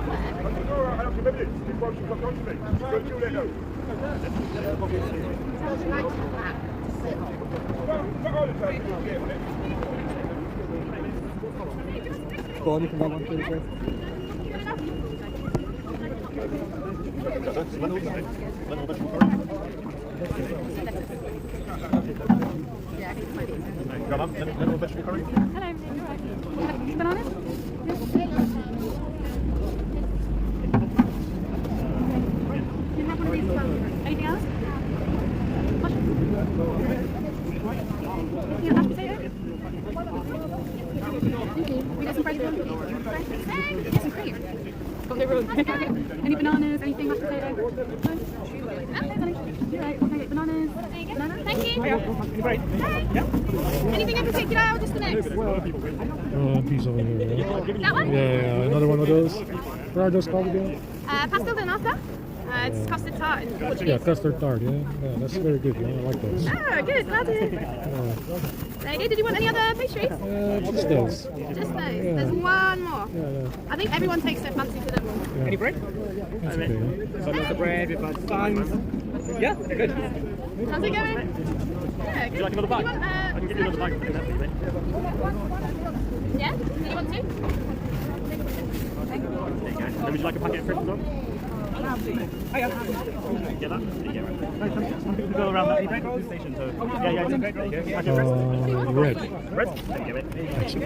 can go around and have the evidence before she comes on to me. Go through there now. Well, not all the time. Yeah, Go on, you can go on. Lentil vegetable curry. Grab on, lentil vegetable curry. Hello, you alright? Bananas? You have one of these as well. Anything else? Yeah, mashed potato? Thank you. We got some fries as well. Get some cream. Got no room. Any bananas? Anything mashed potato? No? You're right. Okay, bananas. Banana? Thank you. Anything in particular or just the mix? Oh, piece over here. Yeah. That one? Yeah, another one of those. What are those called again? Pastel de nata. It's custard tart in Portuguese. Yeah, custard tart. Yeah, that's very good. Yeah, I like those. Oh, good. Glad to hear. There you go. Did you want any other pastries? Just those. Just those. There's one more. Yeah. I think everyone takes their fancy for them. Any bread? That's okay. Yeah. So lots of bread, we've had signs. Yeah, they're good. How's it going? Yeah, good. Would you like another bag? Do you want, I can give you another bag. Yeah? Do you want two? Then would you like a packet of crisps as well? Get that? Yeah, right. Some people go around that bread station, so yeah, it's okay. There you go. Packet of crisps. Red. Red? Thank you, mate. Thank you.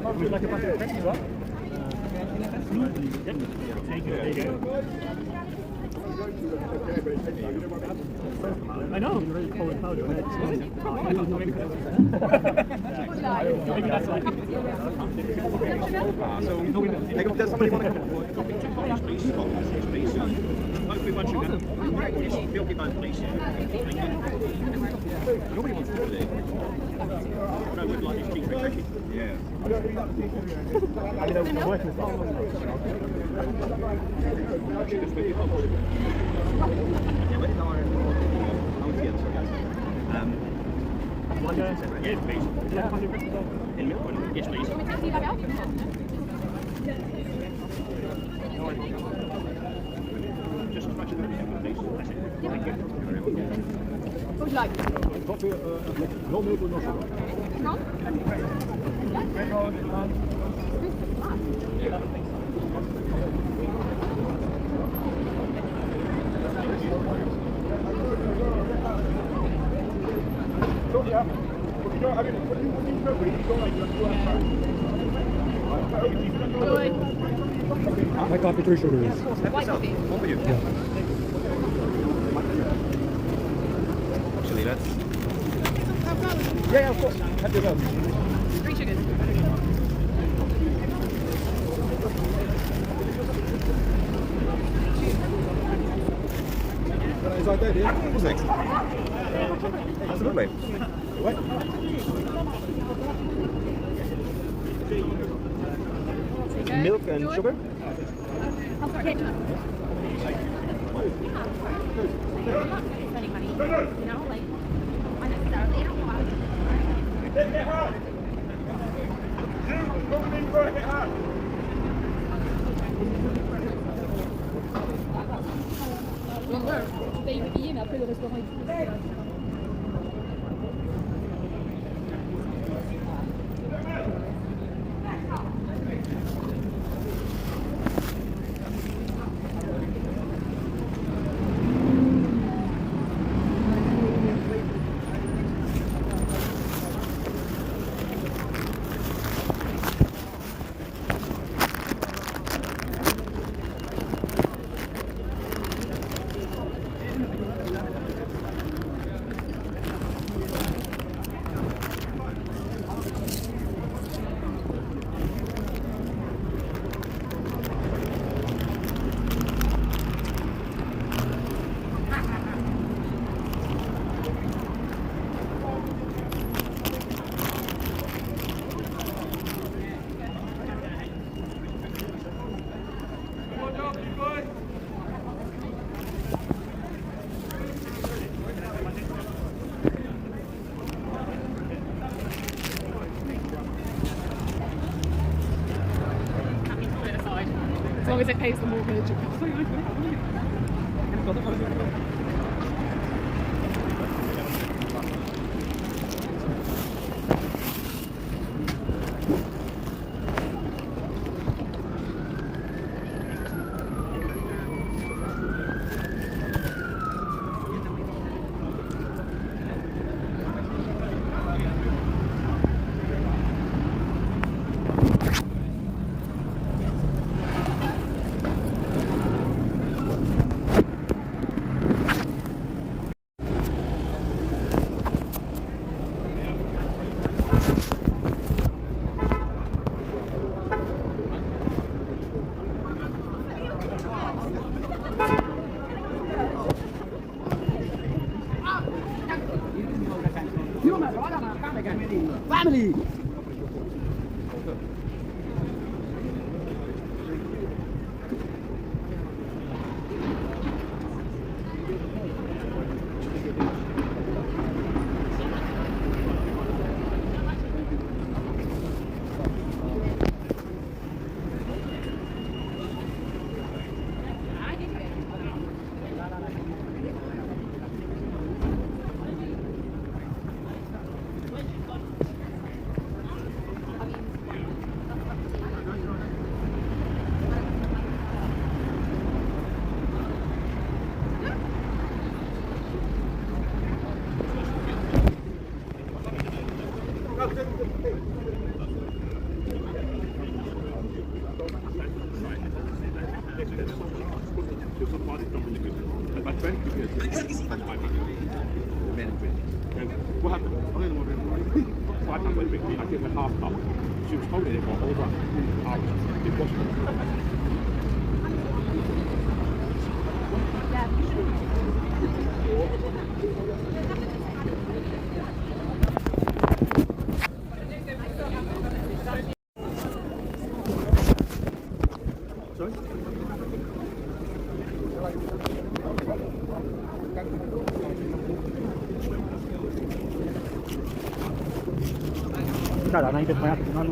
Would you like a packet of crisps as well? Take it, there you go. I know, you're really cold and powder. Maybe that's like. Does somebody want to come? Please. Hopefully one sugar. Milky bun, please. Nobody wants to do it. I would like these cheese cookies. Yeah. I mean, I'm working with yes, please. Would you like a packet of crisps as well? Yes, please. Can we take you back out? Just as much as everything, please. That's it. Thank you. What would you like? Coffee, no milk or no sugar. Ron? So, yeah. You know, I mean, when you go, you go like you My coffee, 3 sugars. White coffee. One for you. Yeah. Actually, that's... Yeah, of course. Have your go. 3 sugars. Is that dead, yeah? What's next? Absolutely. Milk and sugar? I'm sorry. Paye le billet, mais après le restaurant est As long as it pays the mortgage. Family. What happened? I don't know what happened. So I can't wait I gave her half cup. She was holding it for over hours. It wasn't. Cả đợt này tuyệt vời ngon.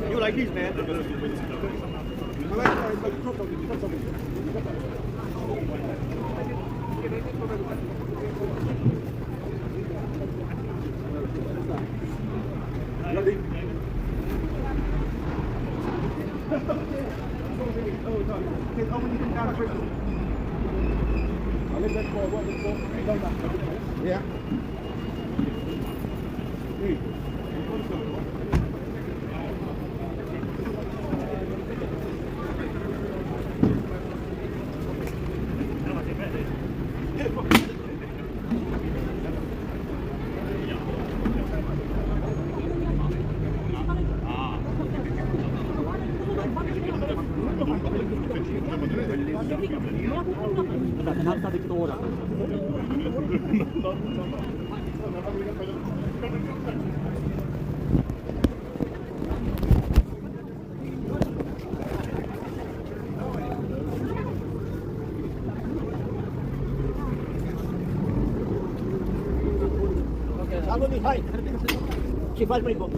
You like these, man? Yeah. Hai. Ci fa il primo.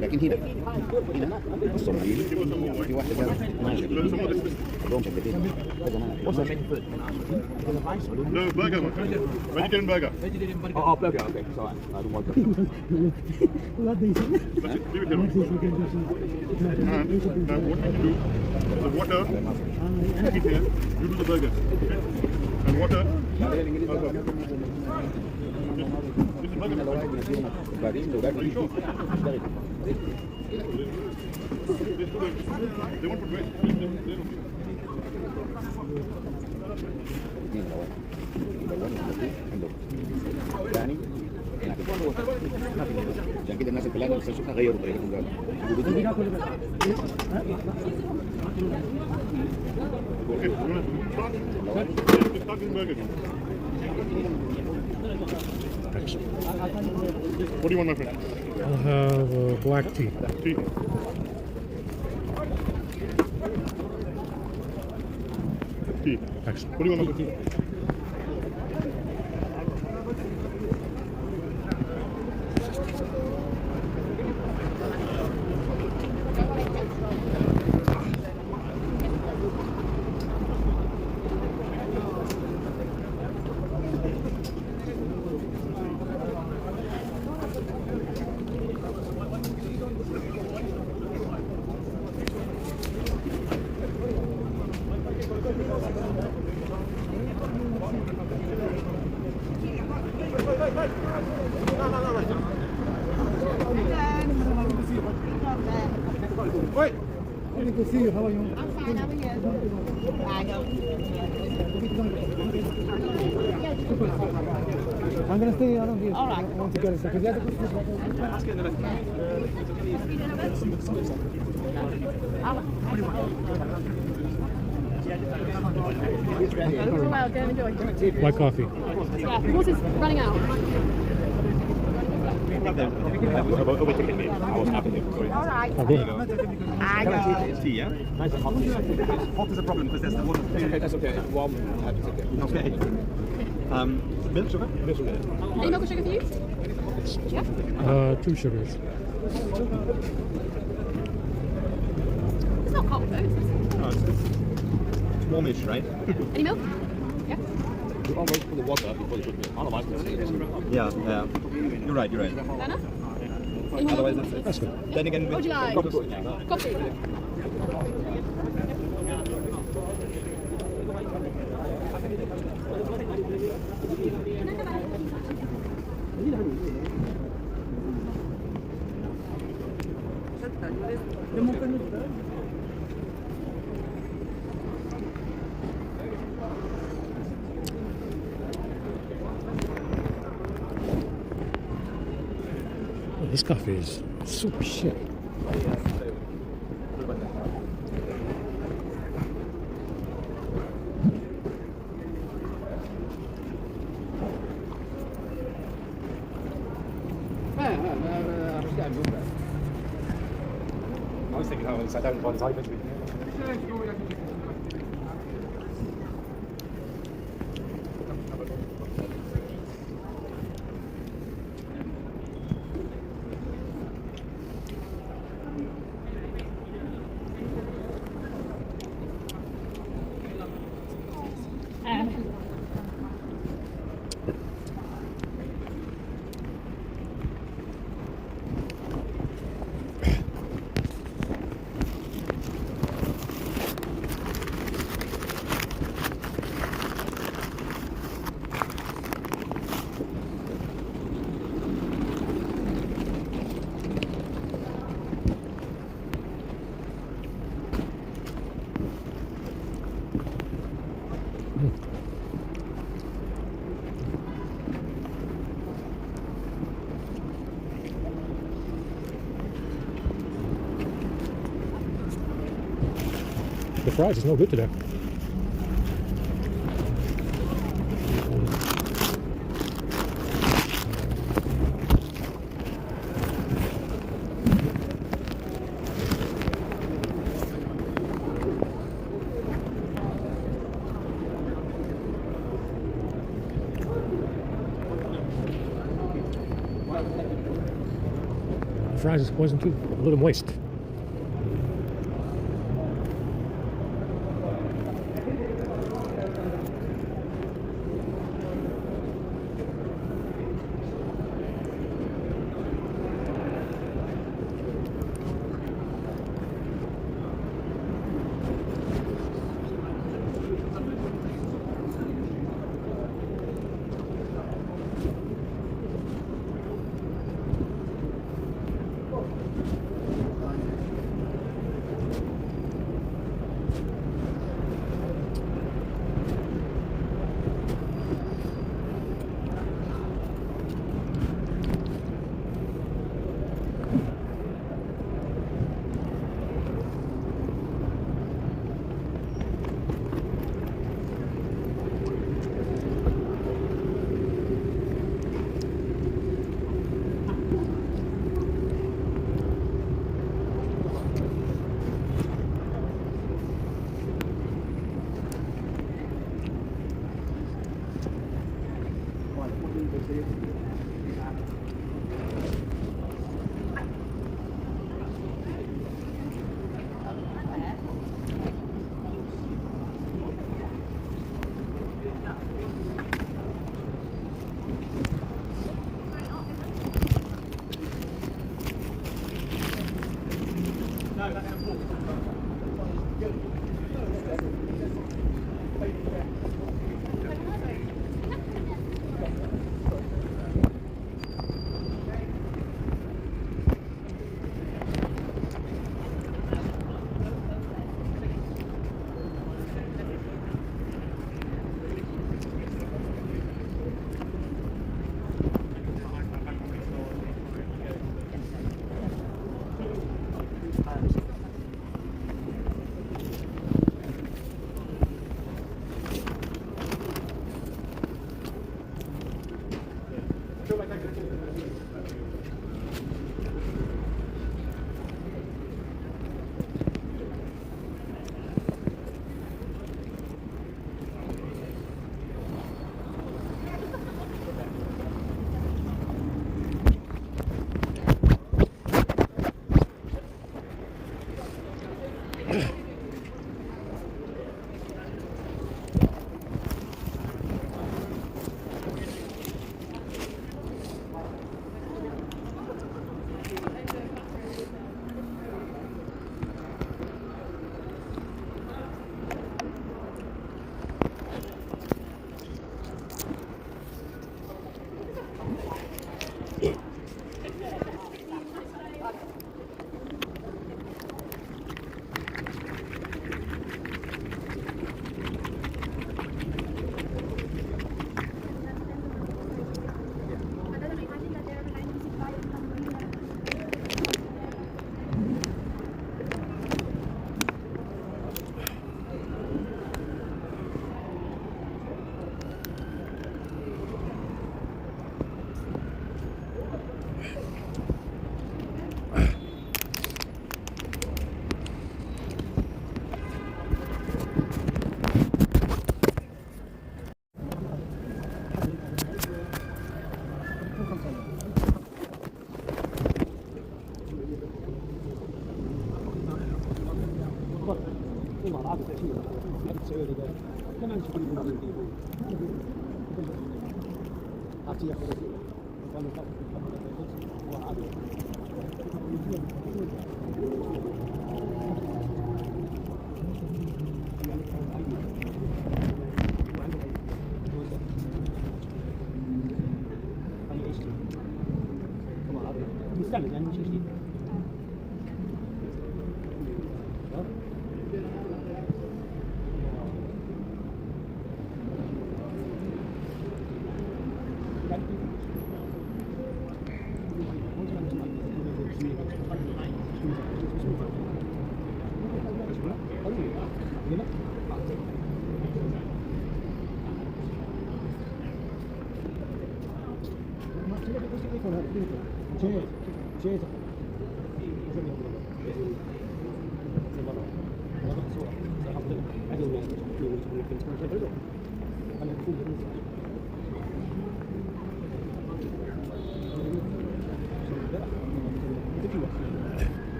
لكن هنا الصوماليين في واحدة قالت ما جديد عندهم شغلتين هذا No, burger. Vegetarian burger. Oh, burger, okay. So I don't want burger. That's it. Leave it here. And now what you do, the water, keep it here, you do the burger. Okay? And water, this is burger. Are you sure? They won't put waste. They don't. ثاني عشان كده الناس الكلام يستشوفنا غيروا طريقتهم قالوا Okay, you want to start? Let's start with burger. What do you want, my friend? I'll have black tea. Tea. Tea. Excellent. What do you want, my friend? Good to see you. How are you? I'm fine. How are you? I go. I'm gonna stay out of here. All right. I want to get a second. Well, go and enjoy. White coffee. Yeah, the horse is running out. I was happy. All right. I'll go. I go. Tea, yeah? Nice and hot. Hot is a problem because there's the water. Okay, that's okay. Warm, okay. Milk sugar? Milk sugar. Any milk or sugar for you? Yeah. 2 sugars. It's not cold though. No, it's warmish, right? Any milk? Yeah. You almost put the water before you put milk. Otherwise, yeah. You're right. Fair enough. Any more? Otherwise, it's good. Then again, What would you like? Coffee. Oh, this coffee is super shit. I was thinking how I sat down by the time eventually. fries is no good today. Fries wasn't too a little moist.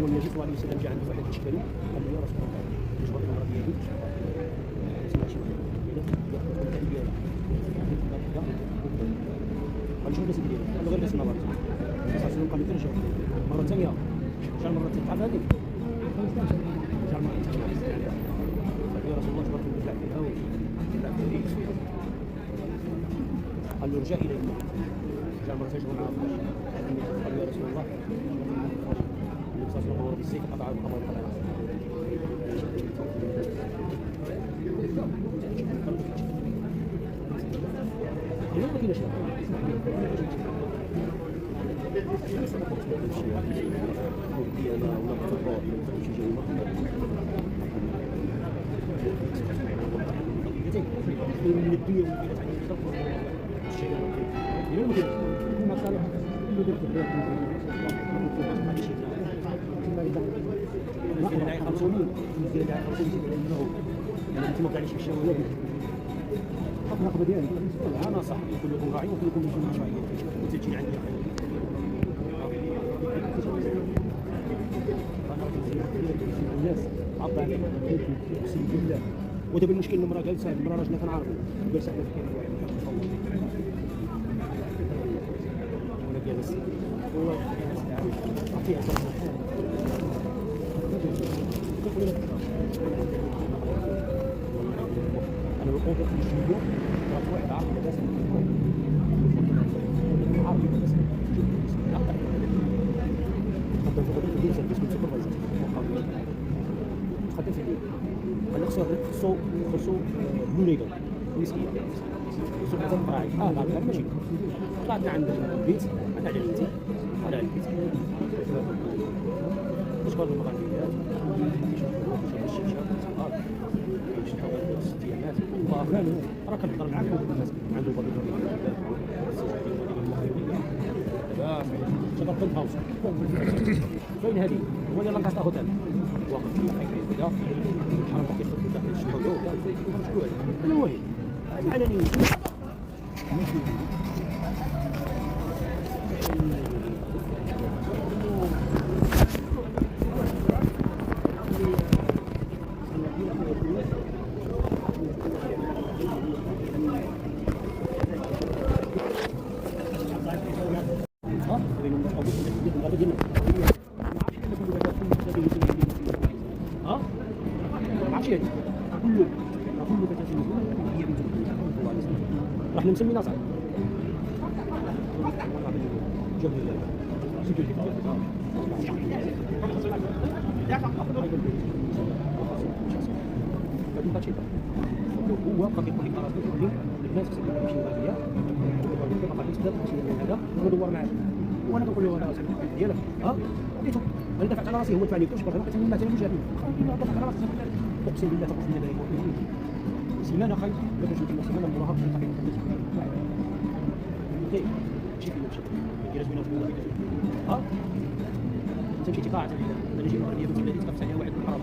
هو النبي صلى الله عليه وسلم جاء عنده واحد يشكل قال له يا رسول الله نجبر المرأة ديالي سمع شي واحد قال شنو الاسم ديالك؟ قال له غير الاسم مرة صلى الله عليه وسلم قال له ترجع مرة ثانية جا المرة الثالثة قال هذيك جا المرة الثانية قال يا رسول الله جبرت بالله فيها قال له ارجع إليك جاء مرة ثانية قال يا رسول الله النبي صلى الله عليه وسلم بالسيف قطع القمر قطع اليوم ما كاينش من الدنيا اليوم ما صالح انا صح كلكم راعي وكلكم مسؤول عن رعيته وتجي عندي الناس عطى علينا اقسم بالله ودابا المشكل المراه جالسه المراه راجلنا كنعرفوا جالسه حنا في وانا جالس هو عطيها انا بقول لك الفيديو راه واحد عارف بس عارف بس حتى في غادي تدير سيرفيس كنت سوبرفايزر خدمت فيه انا خصو بلو ليغل مسكين خصو هذا الراعي هذا ماشي طلعنا عند البيت عند على البيت على البيت باش قالوا المغربيات راه كنهضر معاك عنده شباب بنت هاوس فين هذه؟ هو يلا كاستا هوتيل واقف في كذا حرام باقي في داخل الشهور شكون المهم علني احنا مسمينا صعب هو بقى يقول لك خلاص الناس خصهم يمشيو غاديه بقى تقدر تمشي هذا وندور معاه وانا كنقول له انا ديالك وديتو انا دفعت على راسي هو دفعني كلشي باغي نقسم بالله حتى مش هذه دفعت على راسي اقسم بالله تقسم بالله سيمانه خايف ما كنتش نتكلم سيمانه مراهق في الحقيقه طيب شي فين مشيت ديال زوينه في تمشي قاعه انا نجي المغربيه بنت بلادي تقفز عليها واحد الحرام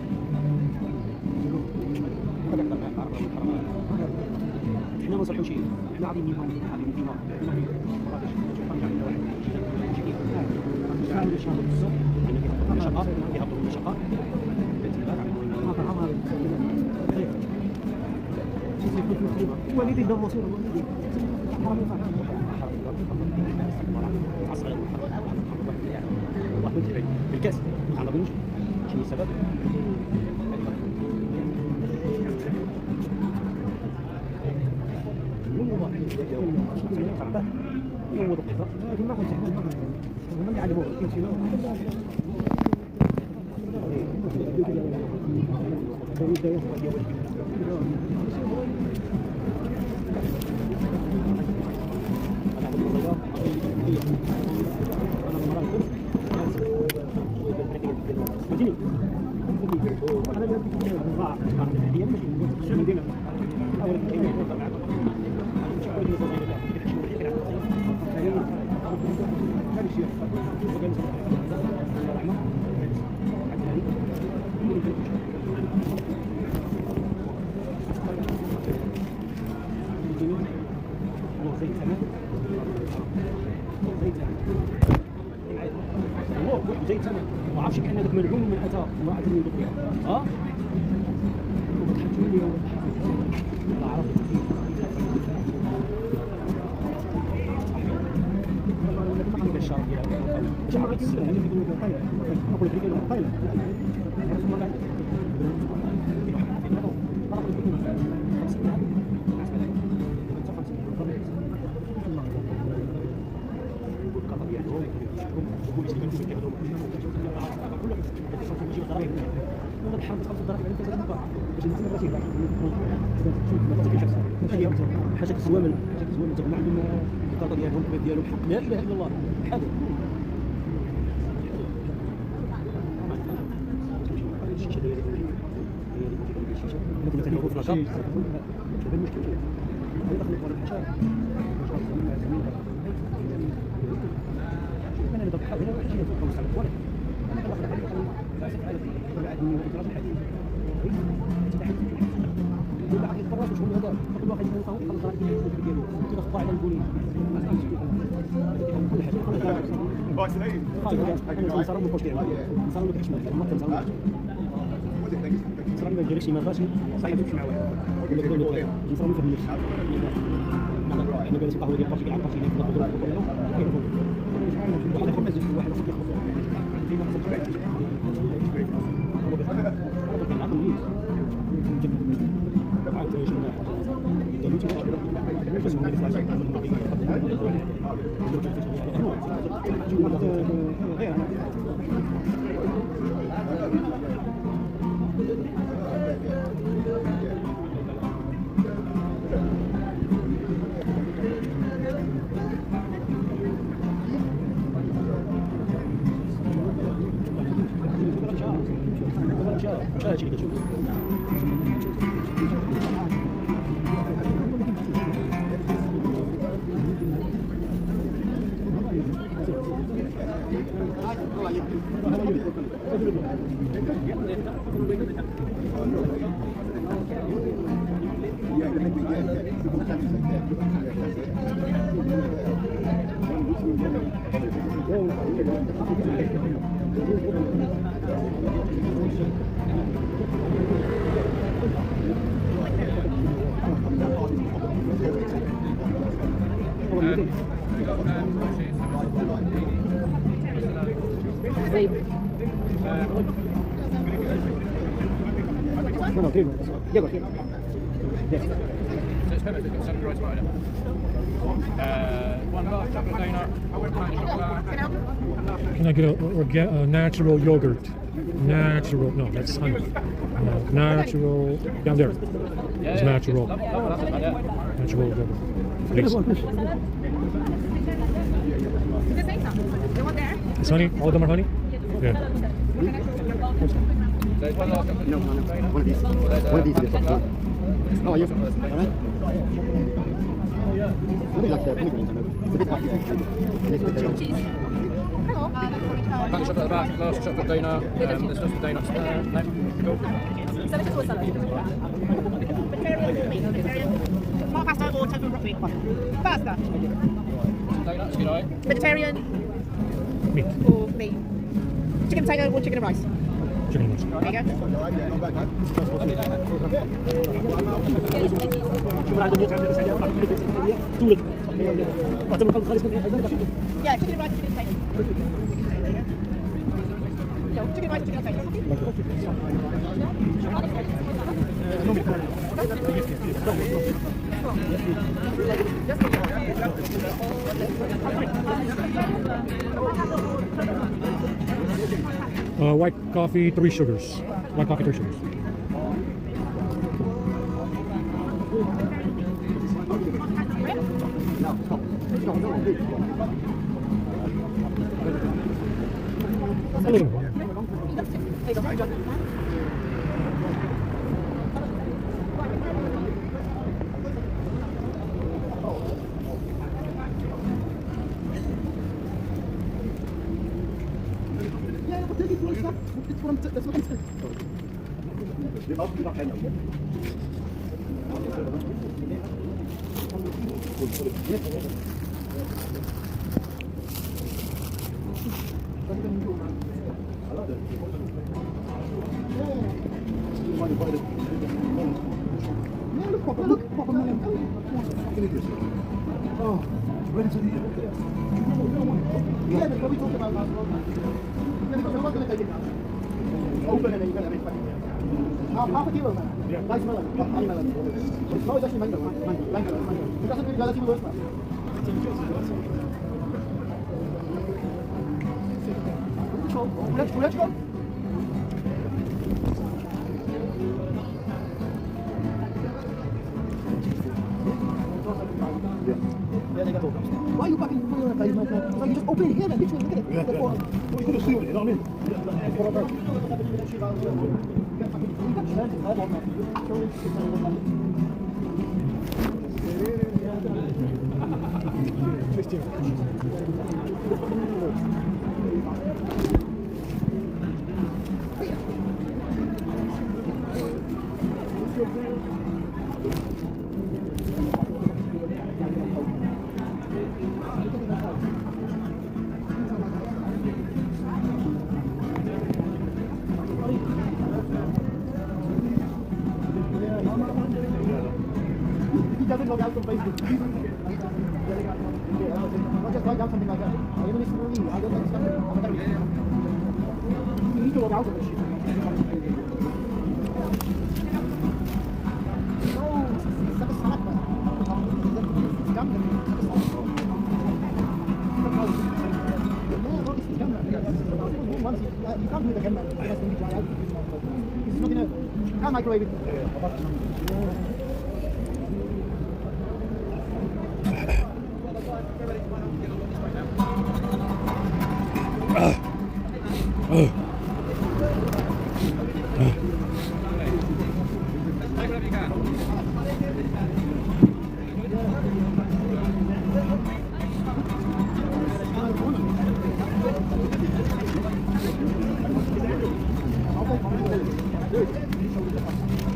هذا كان حرام حنا ما نصلحوش حنا عاطين ديما عاطين ديما الشهر بالسوق عندك شقه يهبطوا من شقه والدي دار مصير بالكاس ما عرفوش شنو السبب زي تمام ما عرفتش كان هذاك ملعون من اتى امراه من دبي ها وضحكوا لي لا عرفت ما كانش الشرط ديالها جمع السلام اللي يقولوا طيب نقول لك يقولوا طيب حاجه الزوامل تغنى عندهم القطه ديالهم البيت ديالهم حق لا اله الا الله حاضر صراحة ما جريش ما فاشي صحيح مش مع واحد ولا كذا ولا صراحة ما فهمنيش انا جالس قهوه ديال بارتي عن بارتي في الدور واحد يخرج في واحد يخرج فيما خصك بعد Can I get a natural yogurt? Natural, no, that's honey. Natural, down there. It's natural. Natural yogurt. Please. It's honey? All of them are honey? Yeah. No, one of these. One of these is it. How are you? All right. Let me like the pomegranate. It's a bit hot. And it's a bit cheese. Bunch of at the back, last chocolate donut. There's lots of donuts there. No, More pasta or tofu broccoli? Pasta. donuts, you know. Vegetarian. meat? Or meat? Chicken potato or chicken and rice? Chicken and rice. There you go. Yeah, chicken and rice, chicken and potato. No, chicken and rice, chicken and White coffee, 3 sugars. White coffee, 3 sugars. Open and then you're going to have it fucking half a kilo, man. Yeah. Nice melon. Honey melon. No, it's actually mango. Mango. It doesn't really go, that's even worse, man. Let's go. Yeah, they got all. Why are you fucking putting on a face, man? So you just open it here, man. Literally, look at it. Yeah. Well, you could have sealed it, you know what I mean? Doesn't log out from Facebook. Not just write down something like that. Even if you I don't understand it. You need to log out of this shit. No, it's like a salad, man. It's gum. You can't do it again, man. It has to be dry out. It's not in a... You can't microwave it.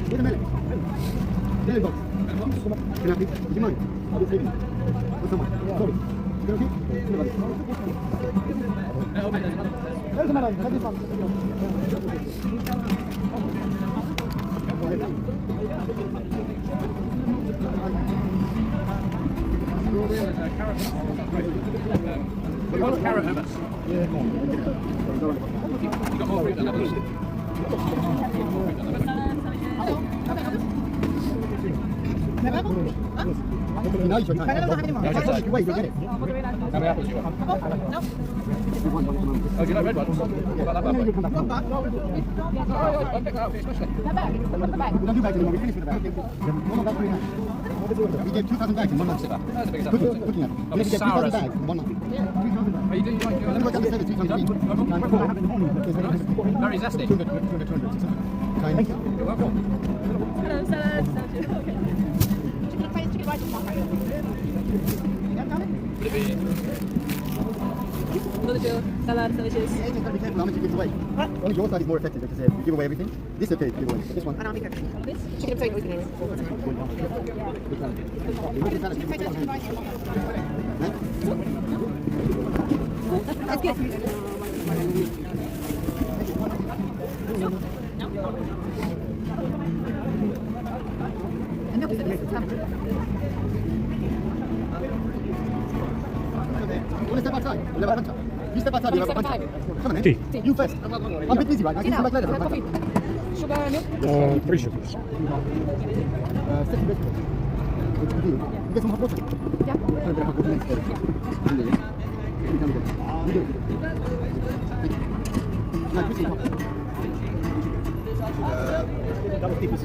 Wait a minute. There you go. Can I please? Would you mind? I'll be saving. What's the matter? Sorry. Is that okay? There's a matter. Let this one. You want carrot hummus? Yeah. You got more fruit than others? Now you can. Wait, you'll get it. How many apples do you want? No. Oh, do you like red ones? What about that one? You'll come back. I'll pick that up for you especially. We don't do bags anymore. We finished with the bags. We get 2,000 bags in 1 month. That's a big Looking example. at it. We get 2,000 bags in 1 month. Are you doing like Let me work out the service, 3,000 very zesty? 200. Thank you. You're welcome. Hello, salad. Okay. Chicken rice and Would it be know the drill. Salad, sandwiches. Yeah, just gotta be careful how much you give away. Only your side is more effective because you give away everything. This is okay to give away. This one. I don't think chicken potato is anyway. That's good. And milk is a You step outside. You'll have a puncher. You step outside, you'll have a puncher. Come on, Tea. then. You first. I'm a bit busy right now. Can you come back later? Coffee. Sugar, milk. 3 sugars. Second vegetable. What you do? You get some hot water. Yeah. Put a bit of hot water next to it. In there, yeah? You can do it. You do it. Thank you. Now, put some hot. Double thickness.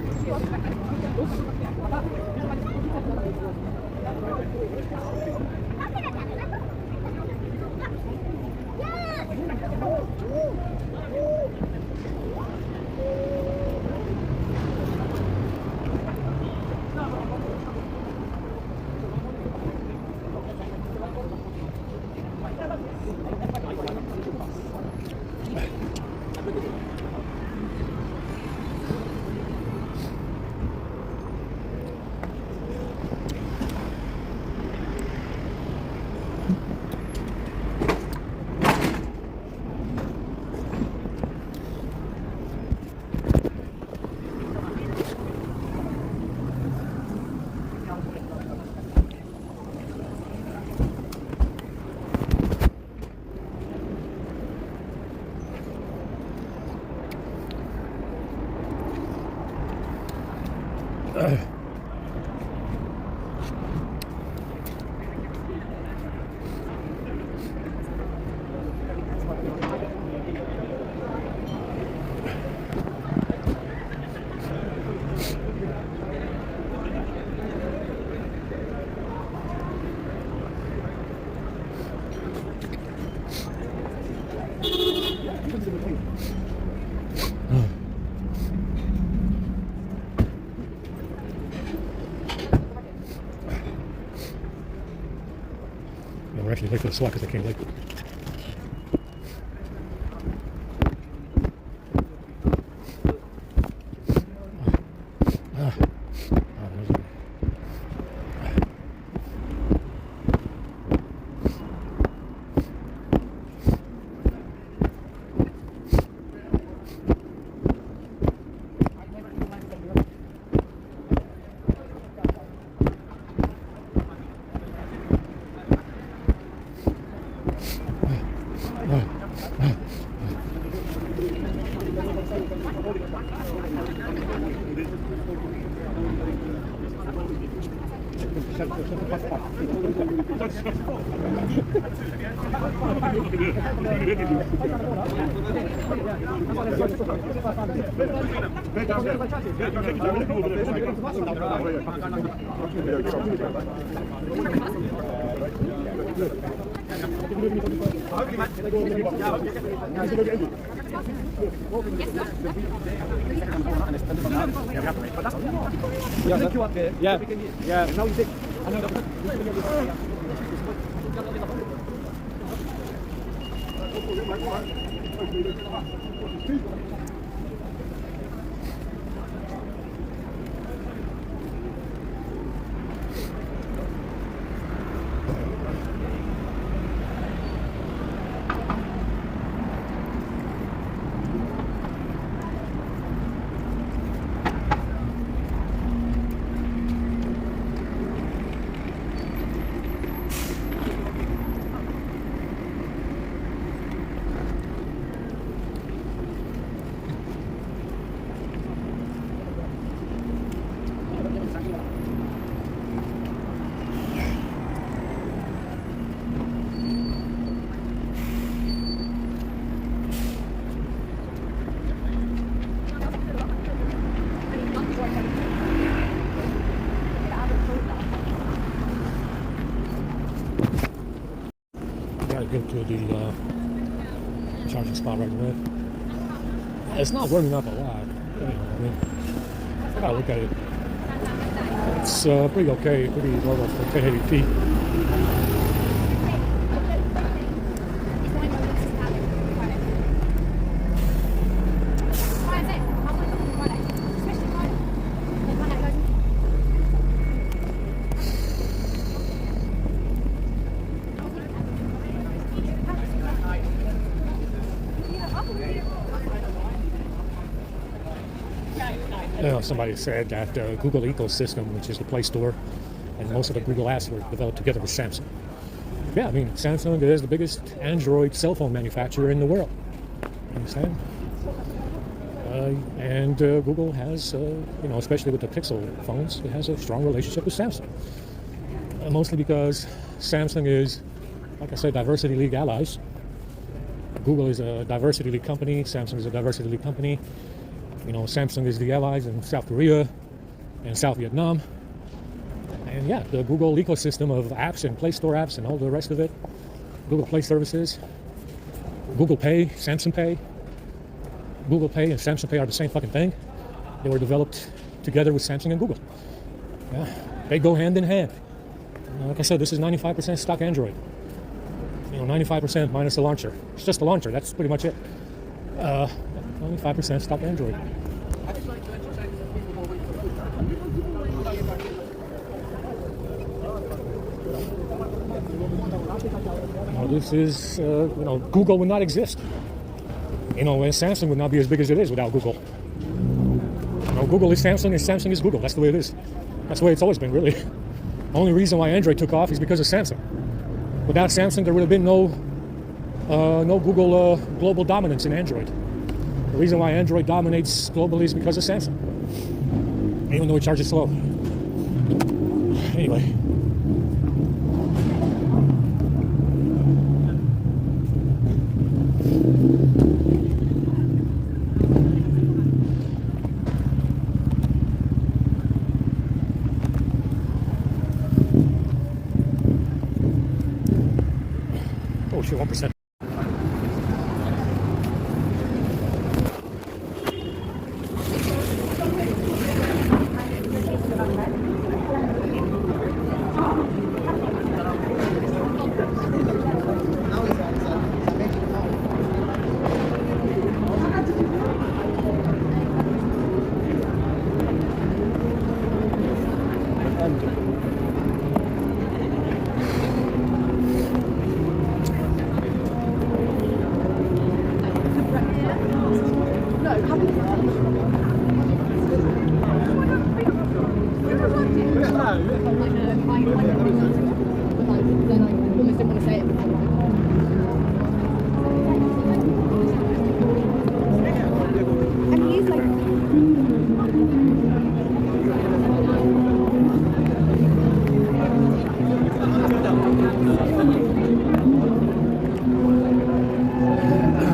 We're actually late for the SWAT because they came late. Yeah. Now you take. Go to the charging spot right away. It's not warming up a lot. I mean, I gotta look at it. It's pretty okay, pretty normal for 1080p. know, somebody said that Google ecosystem, which is the Play Store, and most of the Google apps were developed together with Samsung. Yeah, I mean, Samsung is the biggest Android cell phone manufacturer in the world. Understand? And Google has, you know, especially with the Pixel phones, it has a strong relationship with Samsung. Mostly because Samsung is, like I said, Diversity League allies. Google is a Diversity League company. Samsung is a Diversity League company. You know, Samsung is the allies in South Korea and South Vietnam. And yeah, the Google ecosystem of apps and Play Store apps and all the rest of it, Google Play services, Google Pay, Samsung Pay. Google Pay and Samsung Pay are the same fucking thing. They were developed together with Samsung and Google. Yeah, they go hand in hand. Like I said, this is 95% stock Android. You know, 95% minus the launcher. It's just the launcher. That's pretty much it. 95% stock Android. Now this is, you know, Google would not exist. You know, and Samsung would not be as big as it is without Google. You know, Google is Samsung and Samsung is Google. That's the way it is. That's the way it's always been, really. The only reason why Android took off is because of Samsung. Without Samsung, there would have been no Google global dominance in Android. The reason why Android dominates globally is because of Samsung. Even though it charges slow. Anyway. Oh shit, 1%.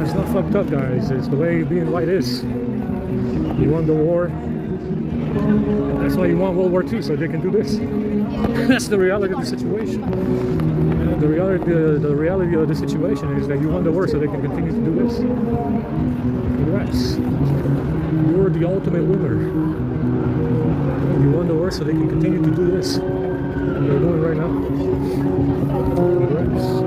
It's not fucked up, guys. It's the way being white is. You won the war. That's why you want World War II, so they can do this. That's the reality of the situation. And the reality of the situation is that you won the war, so they can continue to do this. Congrats. You're the ultimate winner. You won the war, so they can continue to do this. And they're doing it right now. Congrats.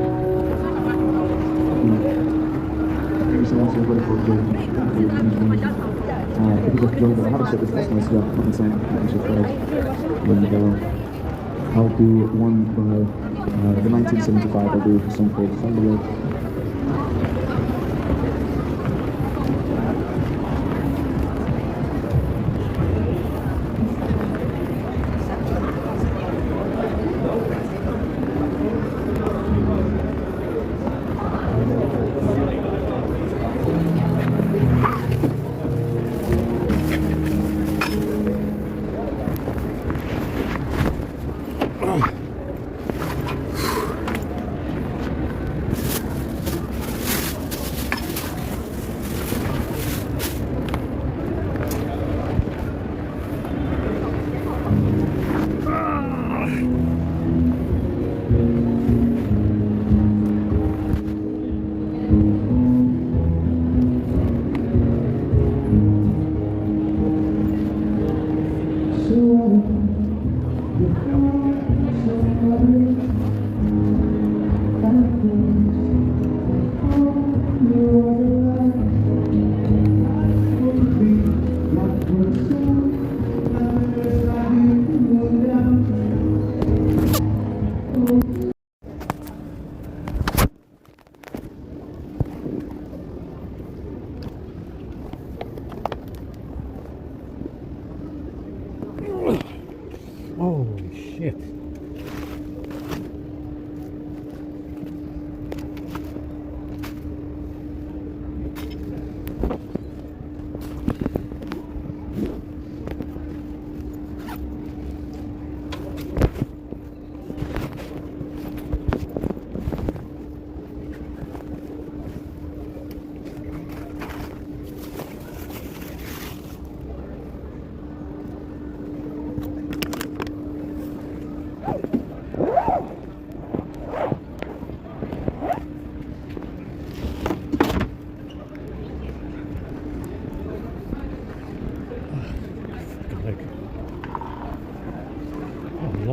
I'll do one by the 1975. I'll do a song called Thunderbird.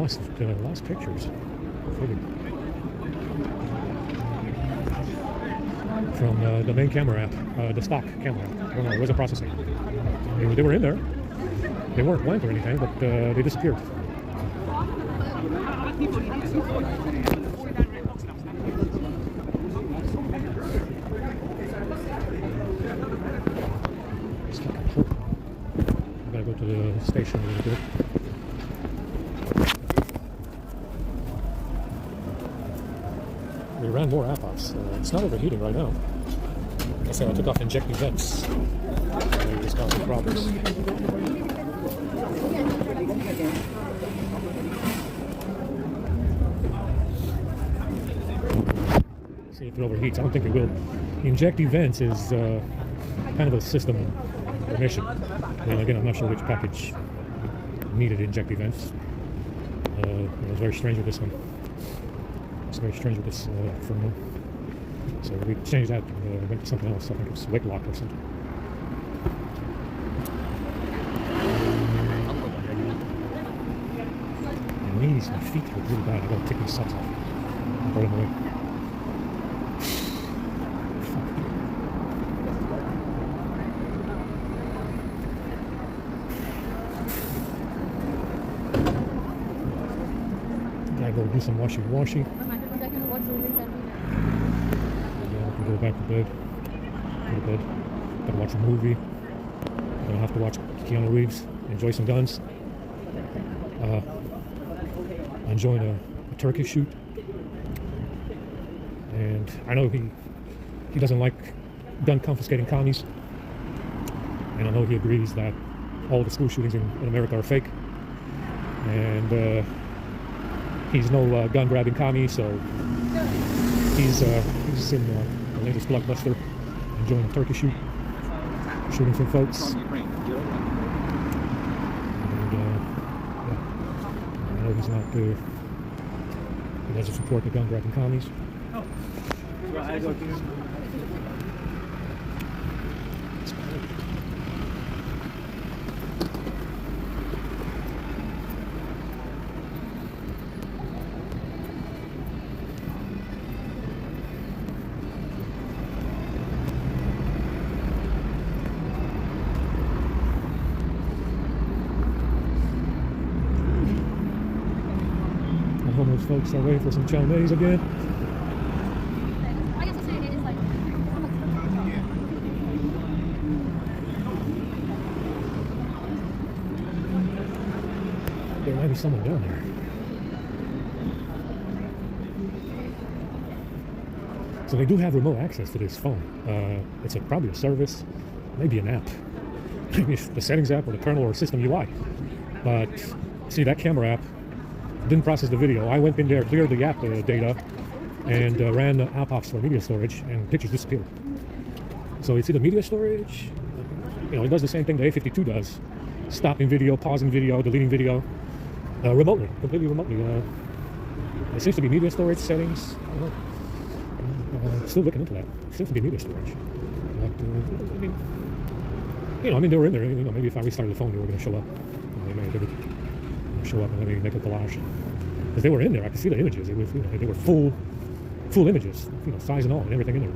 lost pictures from the main camera app, the stock camera app. I don't know, it wasn't processing. They were in there. They weren't blank or anything, but they disappeared. I gotta go to the station a little bit. We ran more app ops. It's not overheating right now. Like I said, I took off injecting vents. It was causing problems. See if it overheats. I don't think it will. Inject events is kind of a system permission. Well, again, I'm not sure which package needed inject events. It was very strange with this one. It's very strange with this firmware. So we changed that. Went to something else. I think it's weight lock or something. My knees, my feet hurt really bad. I gotta take these socks off. Throw them away. Gotta go do some washy. And then I can go back to bed. Go to bed. Gotta watch a movie. I don't have to watch Keanu Reeves. Enjoy some guns. I'm enjoying a turkey shoot. And I know he doesn't like gun confiscating commies. And I know he agrees that all the school shootings in America are fake. And he's no gun grabbing commie, so he's in the latest blockbuster, enjoying a turkey shoot, shooting some folks. And yeah, I know he's not he doesn't support the gun grabbing commies. Homeless folks are waiting for some chow meis again. There might be someone down there. So they do have remote access to this phone. It's probably a service, maybe an app. Maybe the settings app or the kernel or system UI. But see, that camera app didn't process the video. I went in there, cleared the app data, and ran the app ops for media storage, and pictures disappeared. So it's either media storage, it does the same thing the A52 does, stopping video, pausing video, deleting video, remotely, completely remotely. It seems to be media storage settings. Still looking into that. It seems to be media storage. But, they were in there. Maybe if I restarted the phone, they were going to show up. They may have show up and let me make a collage, because they were in there. I could see the images. They were full images, size and all, and everything in there.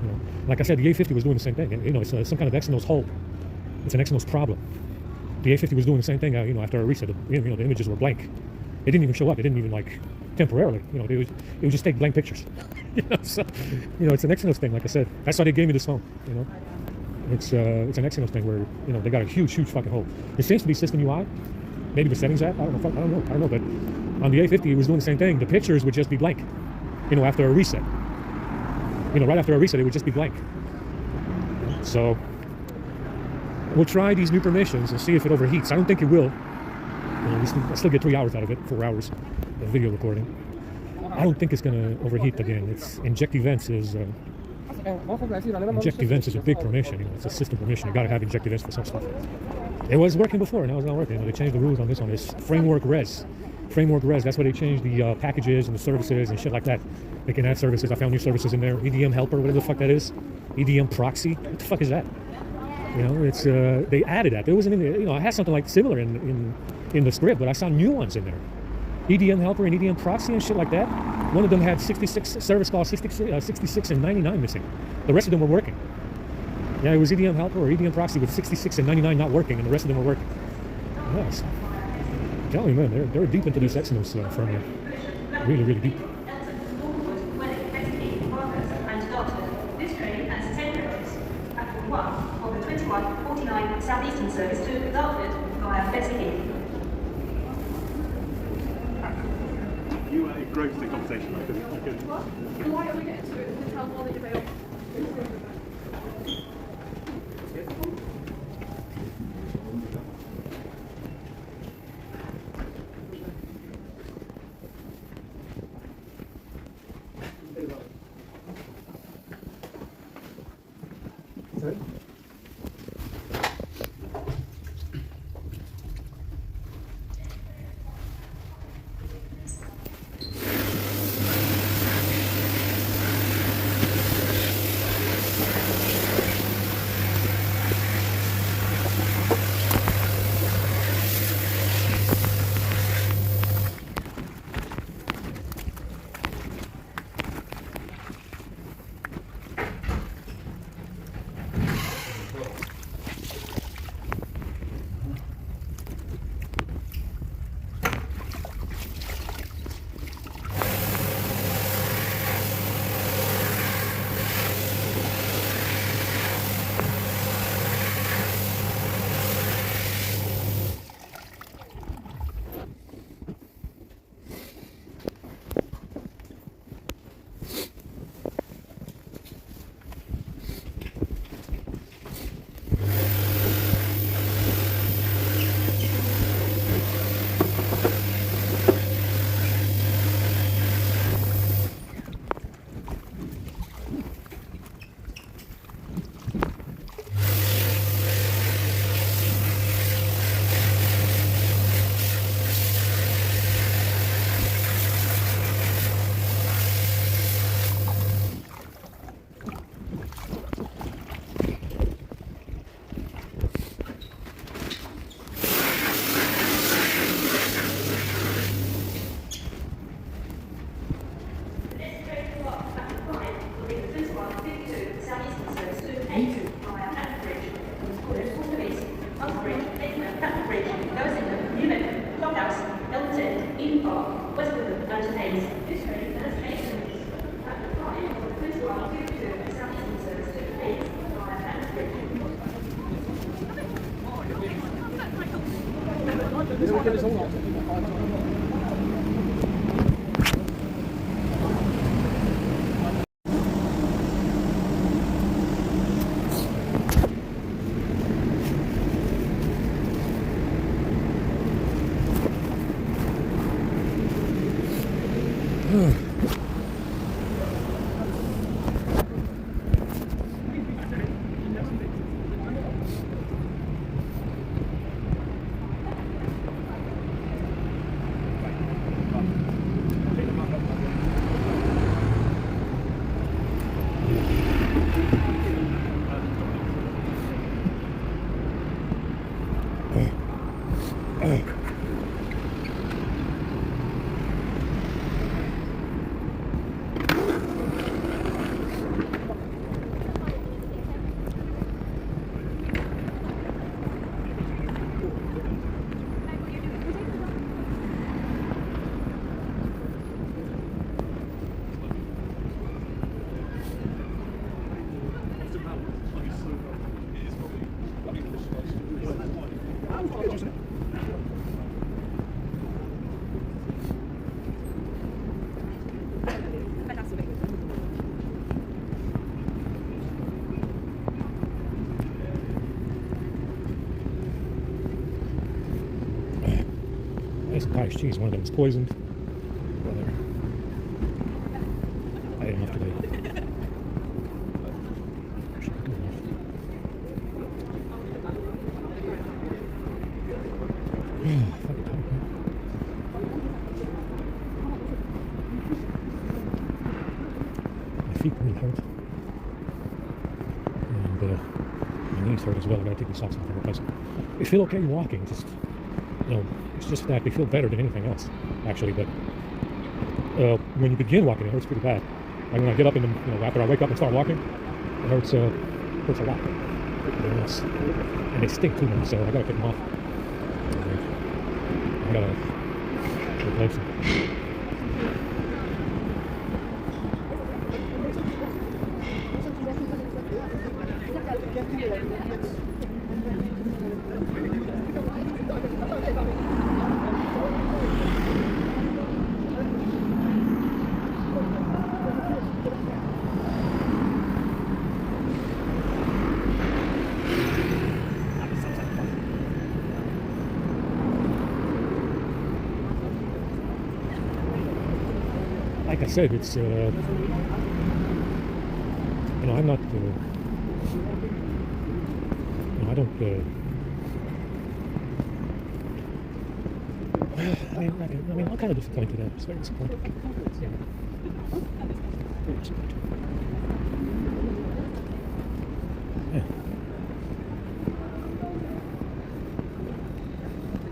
Like I said, the A50 was doing the same thing. It's some kind of Exynos hole. It's an Exynos problem. The A50 was doing the same thing. After a reset, the images were blank. It didn't even show up. It didn't even temporarily. It would just take blank pictures. So it's an Exynos thing. Like I said, that's why they gave me this phone. It's an Exynos thing where they got a huge fucking hole. It seems to be system UI. Maybe the settings app. I don't know. But on the A50, it was doing the same thing. The pictures would just be blank. After a reset. Right after a reset, it would just be blank. So we'll try these new permissions and see if it overheats. I don't think it will. I still get 3 hours out of it, 4 hours of video recording. I don't think it's going to overheat again. Inject events is a big permission. It's a system permission. You got to have inject events for some stuff. It was working before, now it's not working. They changed the rules on this one. It's framework res. That's why they changed the packages and the services and shit like that. They can add services. I found new services in there. EDM helper, whatever the fuck that is. EDM proxy. What the fuck is that? It's they added that. There wasn't in there. I had something like similar in the script, but I saw new ones in there. EDM helper and EDM proxy and shit like that. One of them had 66 service calls, 66 and 99 missing. The rest of them were working. Yeah, it was EDM helper or EDM proxy with 66 and 99 not working, and the rest of them were working. Yes. I'm telling you, man, they're deep into this Exynos firmware. Really, really deep. This train has 10 coaches. Platform 1 on the 2149 Southeastern service to Dartford via Betsy Heath. You are engrossed in conversation. I couldn't. Why are we getting to it? Tell more than you fail. Cottage cheese, one of them is poisoned. Whatever. I ate enough today. My feet really hurt. And my knees hurt as well. I gotta take these socks off and replace them. I feel okay walking, just, you know, it's just that they feel better than anything else. I actually, but when you begin walking, it hurts pretty bad. Like when I get up in the, after I wake up and start walking, it hurts a lot. And they stink too, man, so I gotta take them off. I gotta replace them. Like I said, it's I'm not I don't I mean I'm kind of disappointed. It's very disappointing. Very disappointing. Yeah.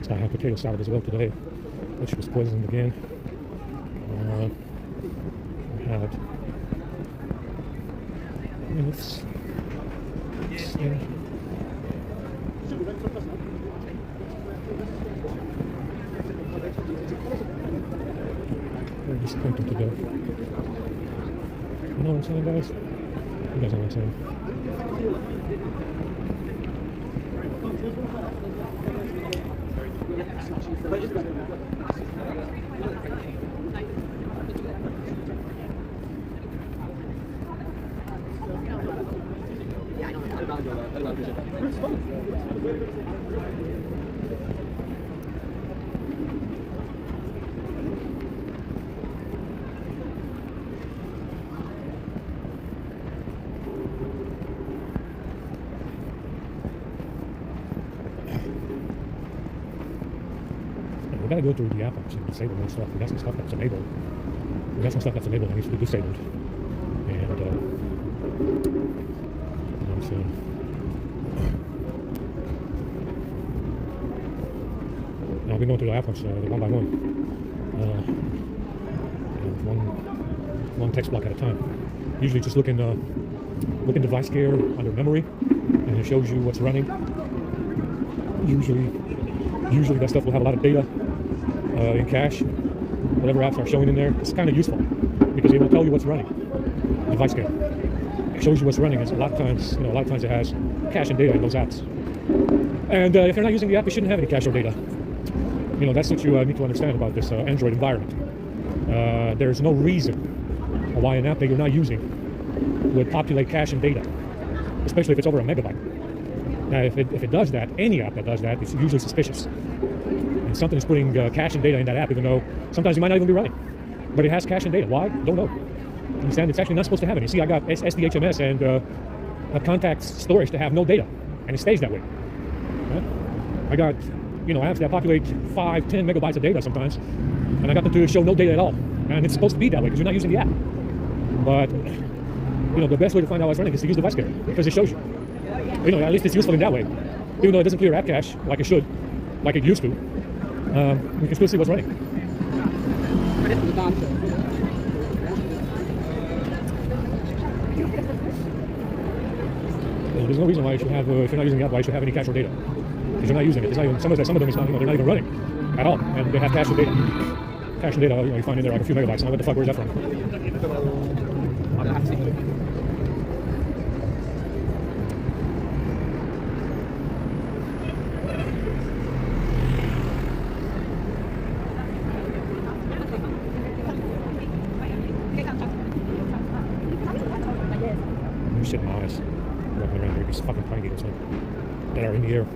So I had potato salad as well today, which was poisoned again. It's very disappointing to go. You know what I'm saying, guys? You guys know what I'm saying? We gotta go through the app option and disable more stuff. We got some stuff that's enabled. We got some stuff that's enabled that needs to be disabled. And so now we're going through the app option one by one. One text block at a time. Usually just look in device care under memory, and it shows you what's running. Usually that stuff will have a lot of data in cache. Whatever apps are showing in there, it's kind of useful because it will tell you what's running. Device care. It shows you what's running. It's a lot of times it has cache and data in those apps. And if you're not using the app, it shouldn't have any cache or data. That's what you need to understand about this Android environment. There's no reason why an app that you're not using would populate cache and data, especially if it's over a megabyte. Now, if it does that, any app that does that, it's usually suspicious. And something is putting cache and data in that app, even though sometimes it might not even be running. But it has cache and data. Why? Don't know. Understand? It's actually not supposed to have it. You see, I got SDHMS and contact storage to have no data, and it stays that way. Right? I got apps that populate 5, 10 megabytes of data sometimes, and I got them to show no data at all. And it's supposed to be that way because you're not using the app. But the best way to find out what's running is to use device care because it shows you. At least it's useful in that way. Even though it doesn't clear app cache like it should, like it used to, we can still see what's running. There's no reason why you should have, if you're not using the app, why you should have any cache or data. Because you're not using it. It's not even, some of them is not, they're not even running at all, and they have cache or data. Cache and data, you find in there like a few megabytes. Now what the fuck, where's that from? Shit in my eyes. Walking around here, these fucking pine beetles that are in the air.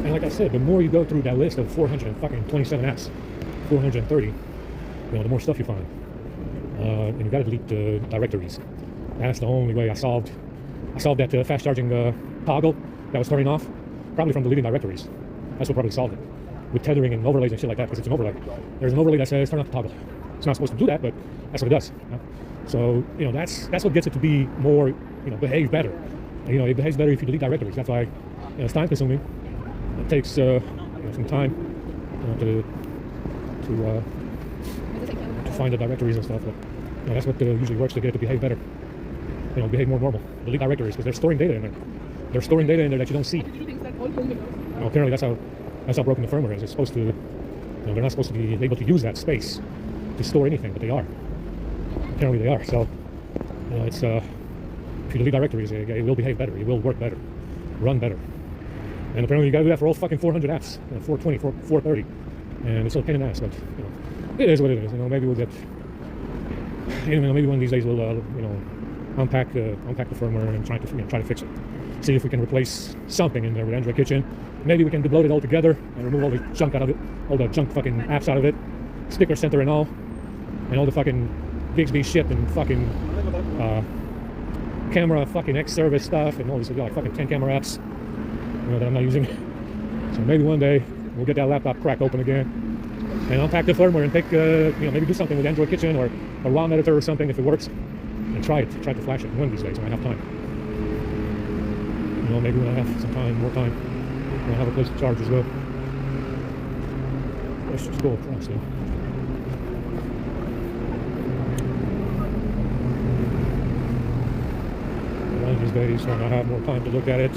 And like I said, the more you go through that list of 427 apps, 430, the more stuff you find. And you gotta delete the directories. That's the only way I solved that fast charging toggle that was turning off, probably from deleting directories. That's what probably solved it. With tethering and overlays and shit like that, because it's an overlay. There's an overlay that says turn off the toggle. It's not supposed to do that, but that's what it does. So that's what gets it to be more behave better. It behaves better if you delete directories. That's why it's time consuming. It takes some time to find the directories and stuff. But that's what usually works to get it to behave better. Behave more normal. Delete directories because they're storing data in there. They're storing data in there that you don't see. Apparently that's how broken the firmware is. It's supposed to, they're not supposed to be able to use that space to store anything, but they are. Apparently they are. So, it's if you delete directories, it will behave better. It will work better, run better. And apparently you got to do that for all fucking 400 apps, 420, 430, and it's a pain in the ass. But it is what it is. Maybe we'll get. Maybe one of these days we'll unpack the firmware and try to fix it. See if we can replace something in there with Android Kitchen. Maybe we can debloat it all together and remove all the junk out of it, all the junk fucking apps out of it, sticker center and all the fucking Bixby shit and fucking camera fucking X service stuff and all these like fucking 10 camera apps that I'm not using. So maybe one day we'll get that laptop cracked open again and unpack the firmware and take maybe do something with Android Kitchen or a ROM editor or something if it works, and try to flash it one of these days when I have time. Maybe when I have some more time, when I have a place to charge as well. Let's just go across now. One of these days when I have more time to look at it,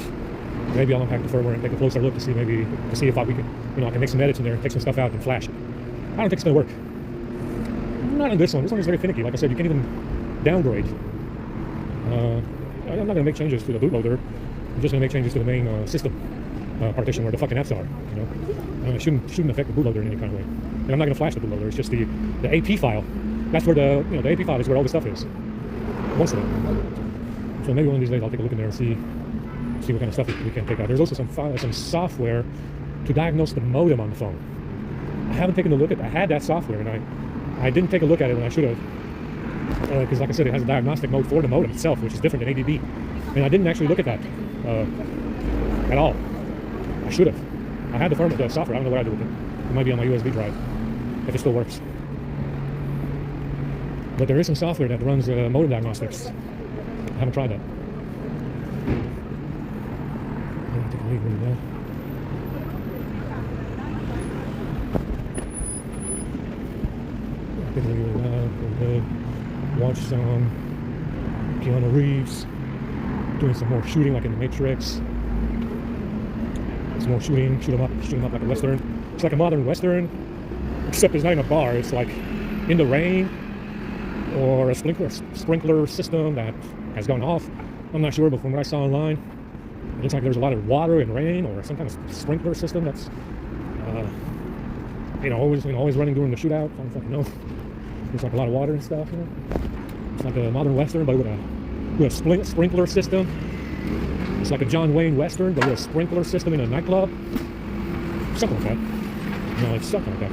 maybe I'll unpack the firmware and take a closer look to see if I can make some edits in there and take some stuff out and flash it. I don't think it's gonna work. Not on this one. This one is very finicky. Like I said, you can't even downgrade. I'm not gonna make changes to the bootloader. I'm just going to make changes to the main system partition where the fucking apps are. It shouldn't affect the bootloader in any kind of way. And I'm not going to flash the bootloader. It's just the AP file. That's where the AP file is where all the stuff is. Most of it. So maybe one of these days I'll take a look in there and see what kind of stuff we can take out. There's also some software to diagnose the modem on the phone. I haven't taken a look at. I had that software and I didn't take a look at it when I should have. Because like I said, it has a diagnostic mode for the modem itself, which is different than ADB. And I didn't actually look at that at all. I should have. I had the software. I don't know what I did with it. It might be on my USB drive, if it still works. But there is some software that runs modem diagnostics. I haven't tried that. Take a lead now. Take a lead now. Watch some Keanu Reeves doing some more shooting like in The Matrix. Some more shooting, shoot 'em up like a Western. It's like a modern Western, except it's not in a bar. It's like in the rain or a sprinkler system that has gone off. I'm not sure, but from what I saw online, it looks like there's a lot of water and rain or some kind of sprinkler system that's always running during the shootout. I don't fucking know. There's like a lot of water and stuff. It's like a modern Western, but with a sprinkler system. It's like a John Wayne Western, but with a sprinkler system in a nightclub. Something like that. It's something like that.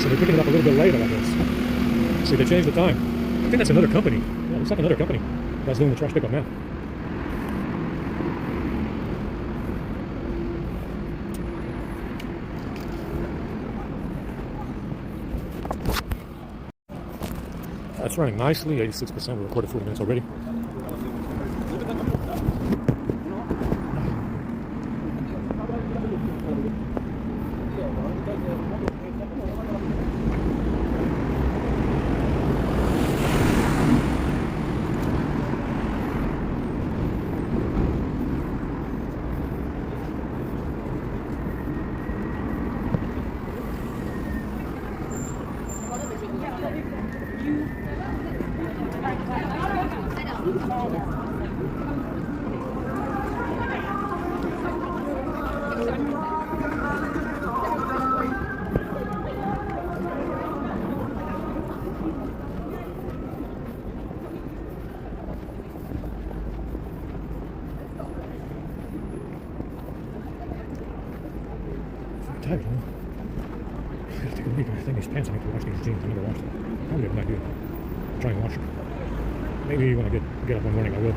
So they're picking it up a little bit later, I guess. See, they changed the time. I think that's another company. Yeah, it's like another company that's doing the trash pickup now. That's running nicely, 86%. We recorded 40 minutes already. Tired, huh? I gotta take a leak. I think these pants, I need to wash these jeans. I never washed them. Probably a good idea. Try and wash them. Maybe when I get up one morning, I will.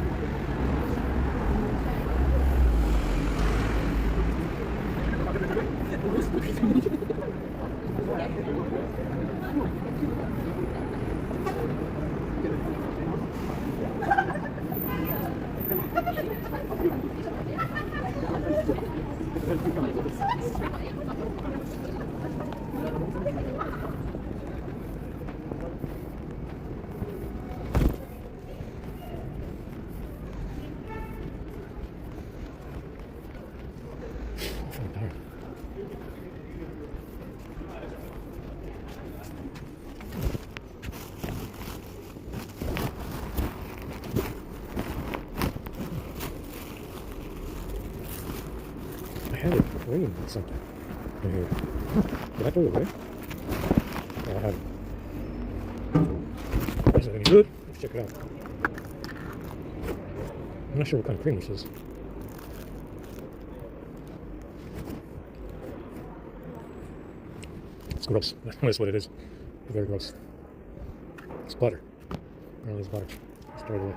I had it green or something in here. Did I throw it away? Oh, I have it. Is it any good? Let's check it out. I'm not sure what kind of cream this is. It's gross. That's what it is. Very gross. It's butter. Apparently it's butter. Let's throw it away.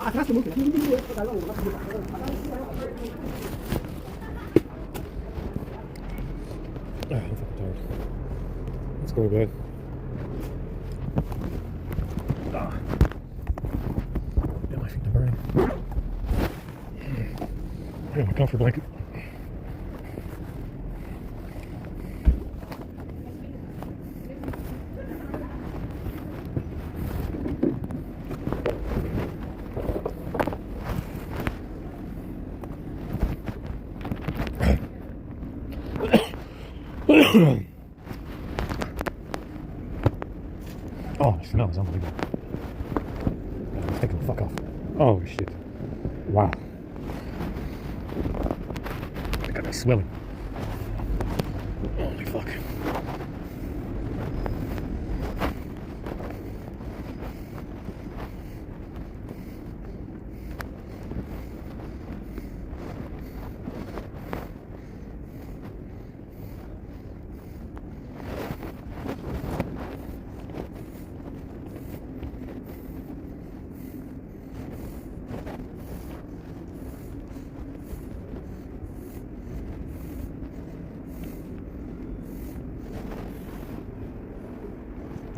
I'm fucking tired. Let's go to bed. Yeah, my feet are burning. I got my comfort blanket. Oh, the smell is unbelievable. It's taking the fuck off. Oh shit. Wow. I got that swelling. Holy fuck.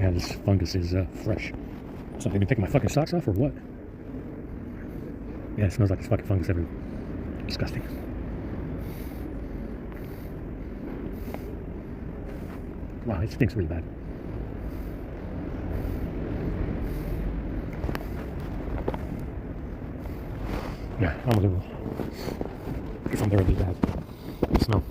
Yeah, this fungus is fresh. So I've been taking my fucking socks off or what? Yeah, it smells like this fucking fungus everywhere. Disgusting. Wow, it stinks really bad. Yeah, unbelievable. It's unbearably bad. The smell.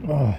Oh.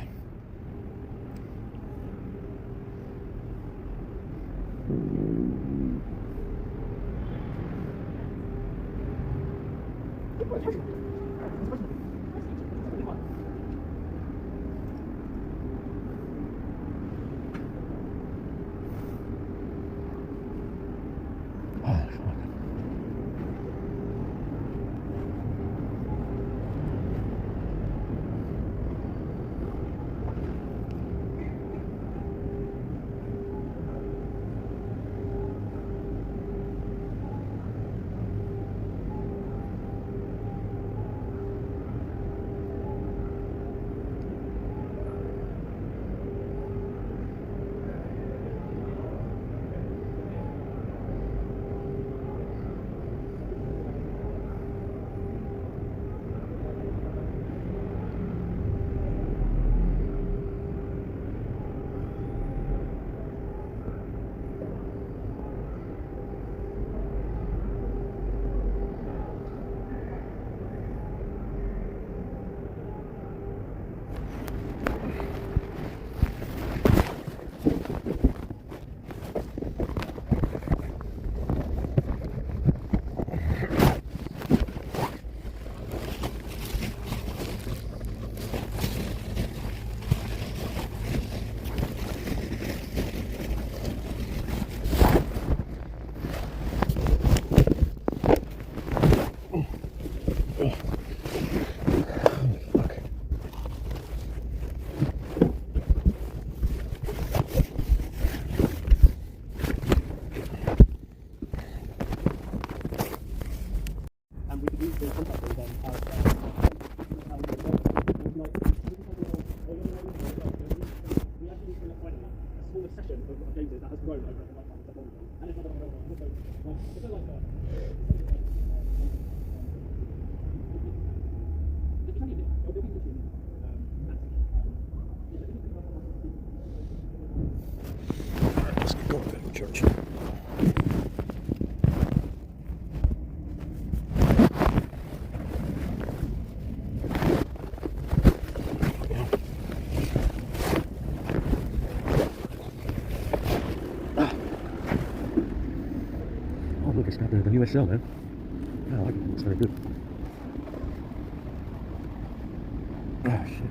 the contractors then have we actually feel like a smaller session of games that has grown over the lifetime of the long game. And it's not Let's get going to the church. Oh, look, it's got the new SL, man. Yeah, I like it. It's very good. Ah, shit.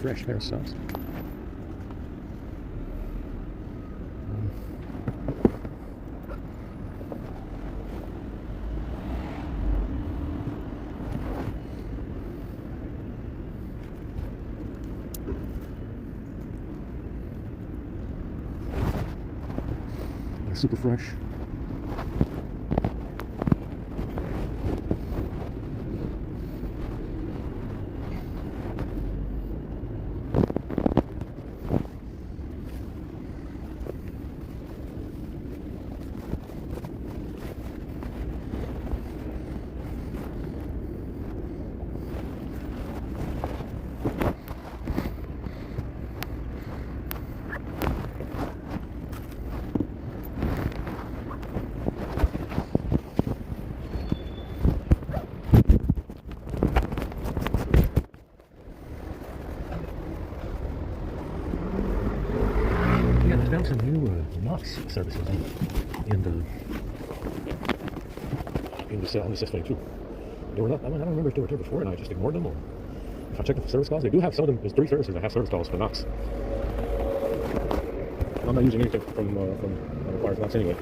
Fresh hair sauce. Super fresh. Found some new Knox services on the system too. They were not, I don't remember if they were here before and I just ignored them, or if I checked the service calls. They do have some of them. There's 3 services that have service calls for Knox. I'm not using anything from Fires Knox anyway.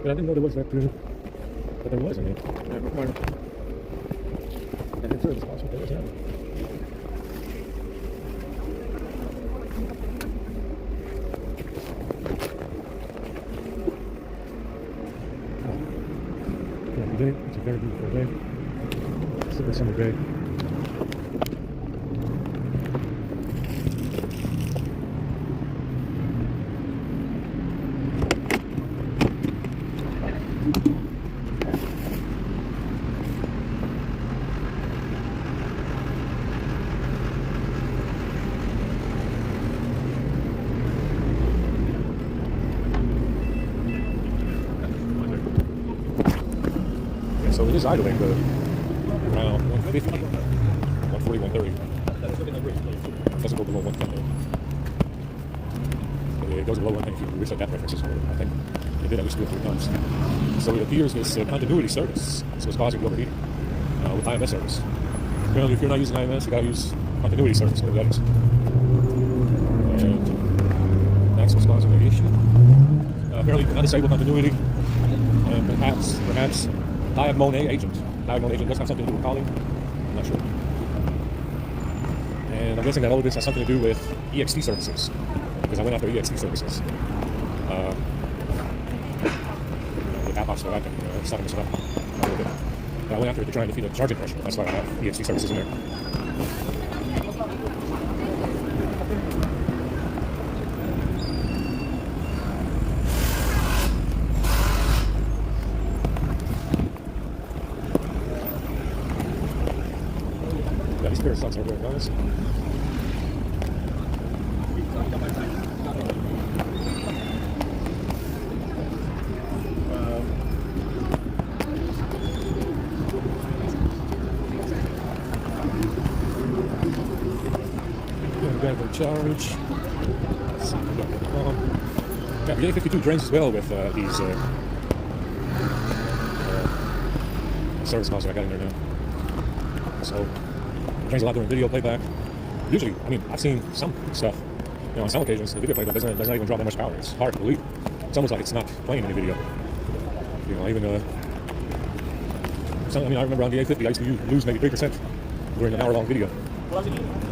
But I didn't know there was that there was any. That required that service calls, but there was none. Day. It's a very beautiful day. Super summer day. So it is idling around 150, 140, 130. It doesn't go below 110. It goes below 110 if you reset that references. I think it did at least 2 or 3 times. So it appears this continuity service is causing overheating with IMS service. Apparently, if you're not using IMS, you gotta use continuity service, whatever that is. And that's what's causing the issue. Apparently, you cannot disable continuity, and perhaps. Diamond agent. Diamond agent does have something to do with calling. I'm not sure. And I'm guessing that all of this has something to do with EXT services, because I went after EXT services. With app ops, so I can stop this up a little bit. But I went after it to try and defeat the charging pressure. That's why I have EXT services in there. here sucks over there, guys. Charge. Yeah, the A52 drains as well with these service miles that I got in there now. So it drains a lot during video playback. Usually, I mean, I've seen some stuff, you know, on some occasions the video playback does not even draw that much power. It's hard to believe. It's almost like it's not playing any video. You know, even I mean, I remember on the A50 I used to lose maybe 3% during an hour-long video.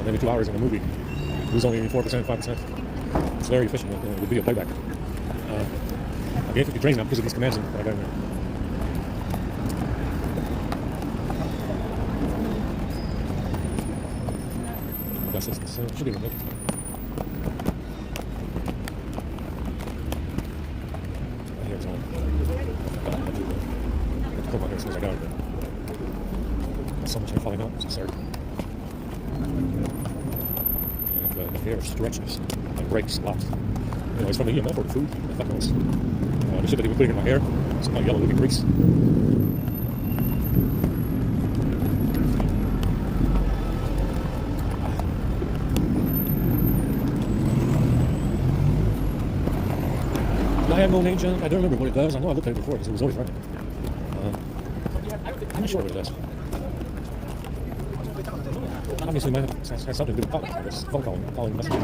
Maybe 2 hours in a movie. Lose only 4%, 5%. It's very efficient with video playback. The A50 drains now because of these commands that I got in there. That's it. Should be good. Here's one. I have to put my hair as soon as I got it. There's so much hair falling out. It's absurd. The hair stretches and breaks a lot. You know, it's from the EMF or the food. The fuck knows. The shit that they were putting in my hair, some kind of yellow looking grease. Diagonal agent, I don't remember what it does. I know I looked at it before because it was always running. I'm not sure what it does. Obviously, it has something to do with calling. I guess phone calling messages.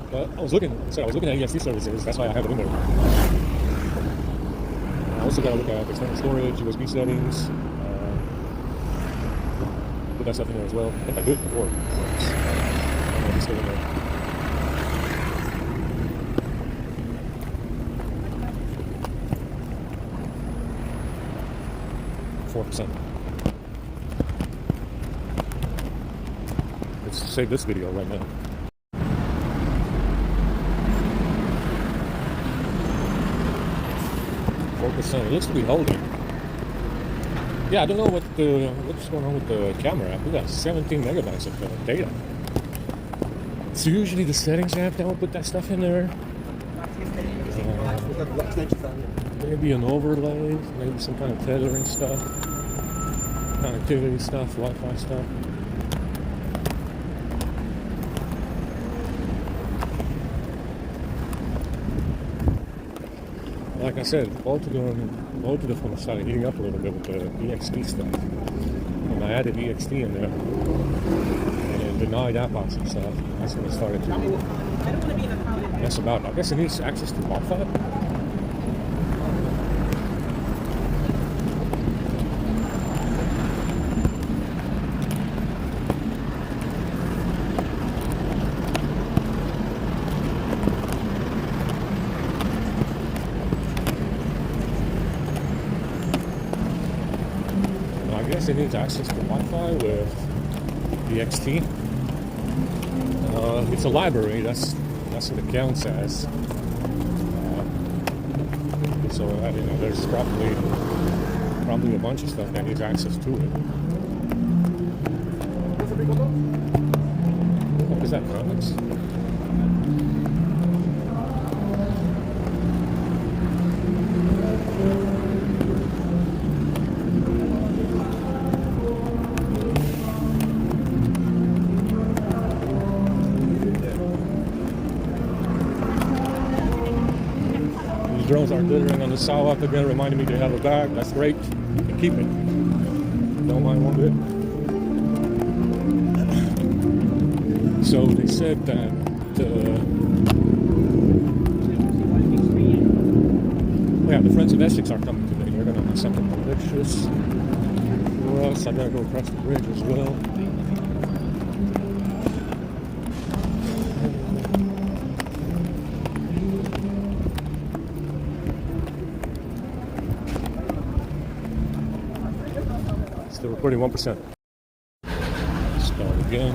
But I was looking at EXT services. That's why I have it in there. I also got to look at external storage, USB settings. Put that stuff in there as well. I think I did it before. I don't know if it's still in there. 4%. Let's save this video right now. 4%. It looks to be holding. Yeah, I don't know what's going on with the camera. We got 17 megabytes of data. It's usually the settings app that will put that stuff in there. Maybe an overlay, maybe some kind of tethering stuff, connectivity stuff, Wi-Fi stuff. Like I said, both of them started heating up a little bit with the EXT stuff. When I added EXT in there and it denied app-outs and stuff, that's when it started to mess about. I guess it needs access to Wi-Fi. It needs access to Wi-Fi with the XT. It's a library. That's what it counts as. So you know, there's probably a bunch of stuff that needs access to it. What is that, comics? Drones are glittering on the south again, reminding me to have a bag. That's great. You can keep it. Don't mind one bit. So they said that yeah, the friends of Essex are coming today. They're going to do something delicious for us. I got to go across the bridge as well. Still recording 1%. Start again.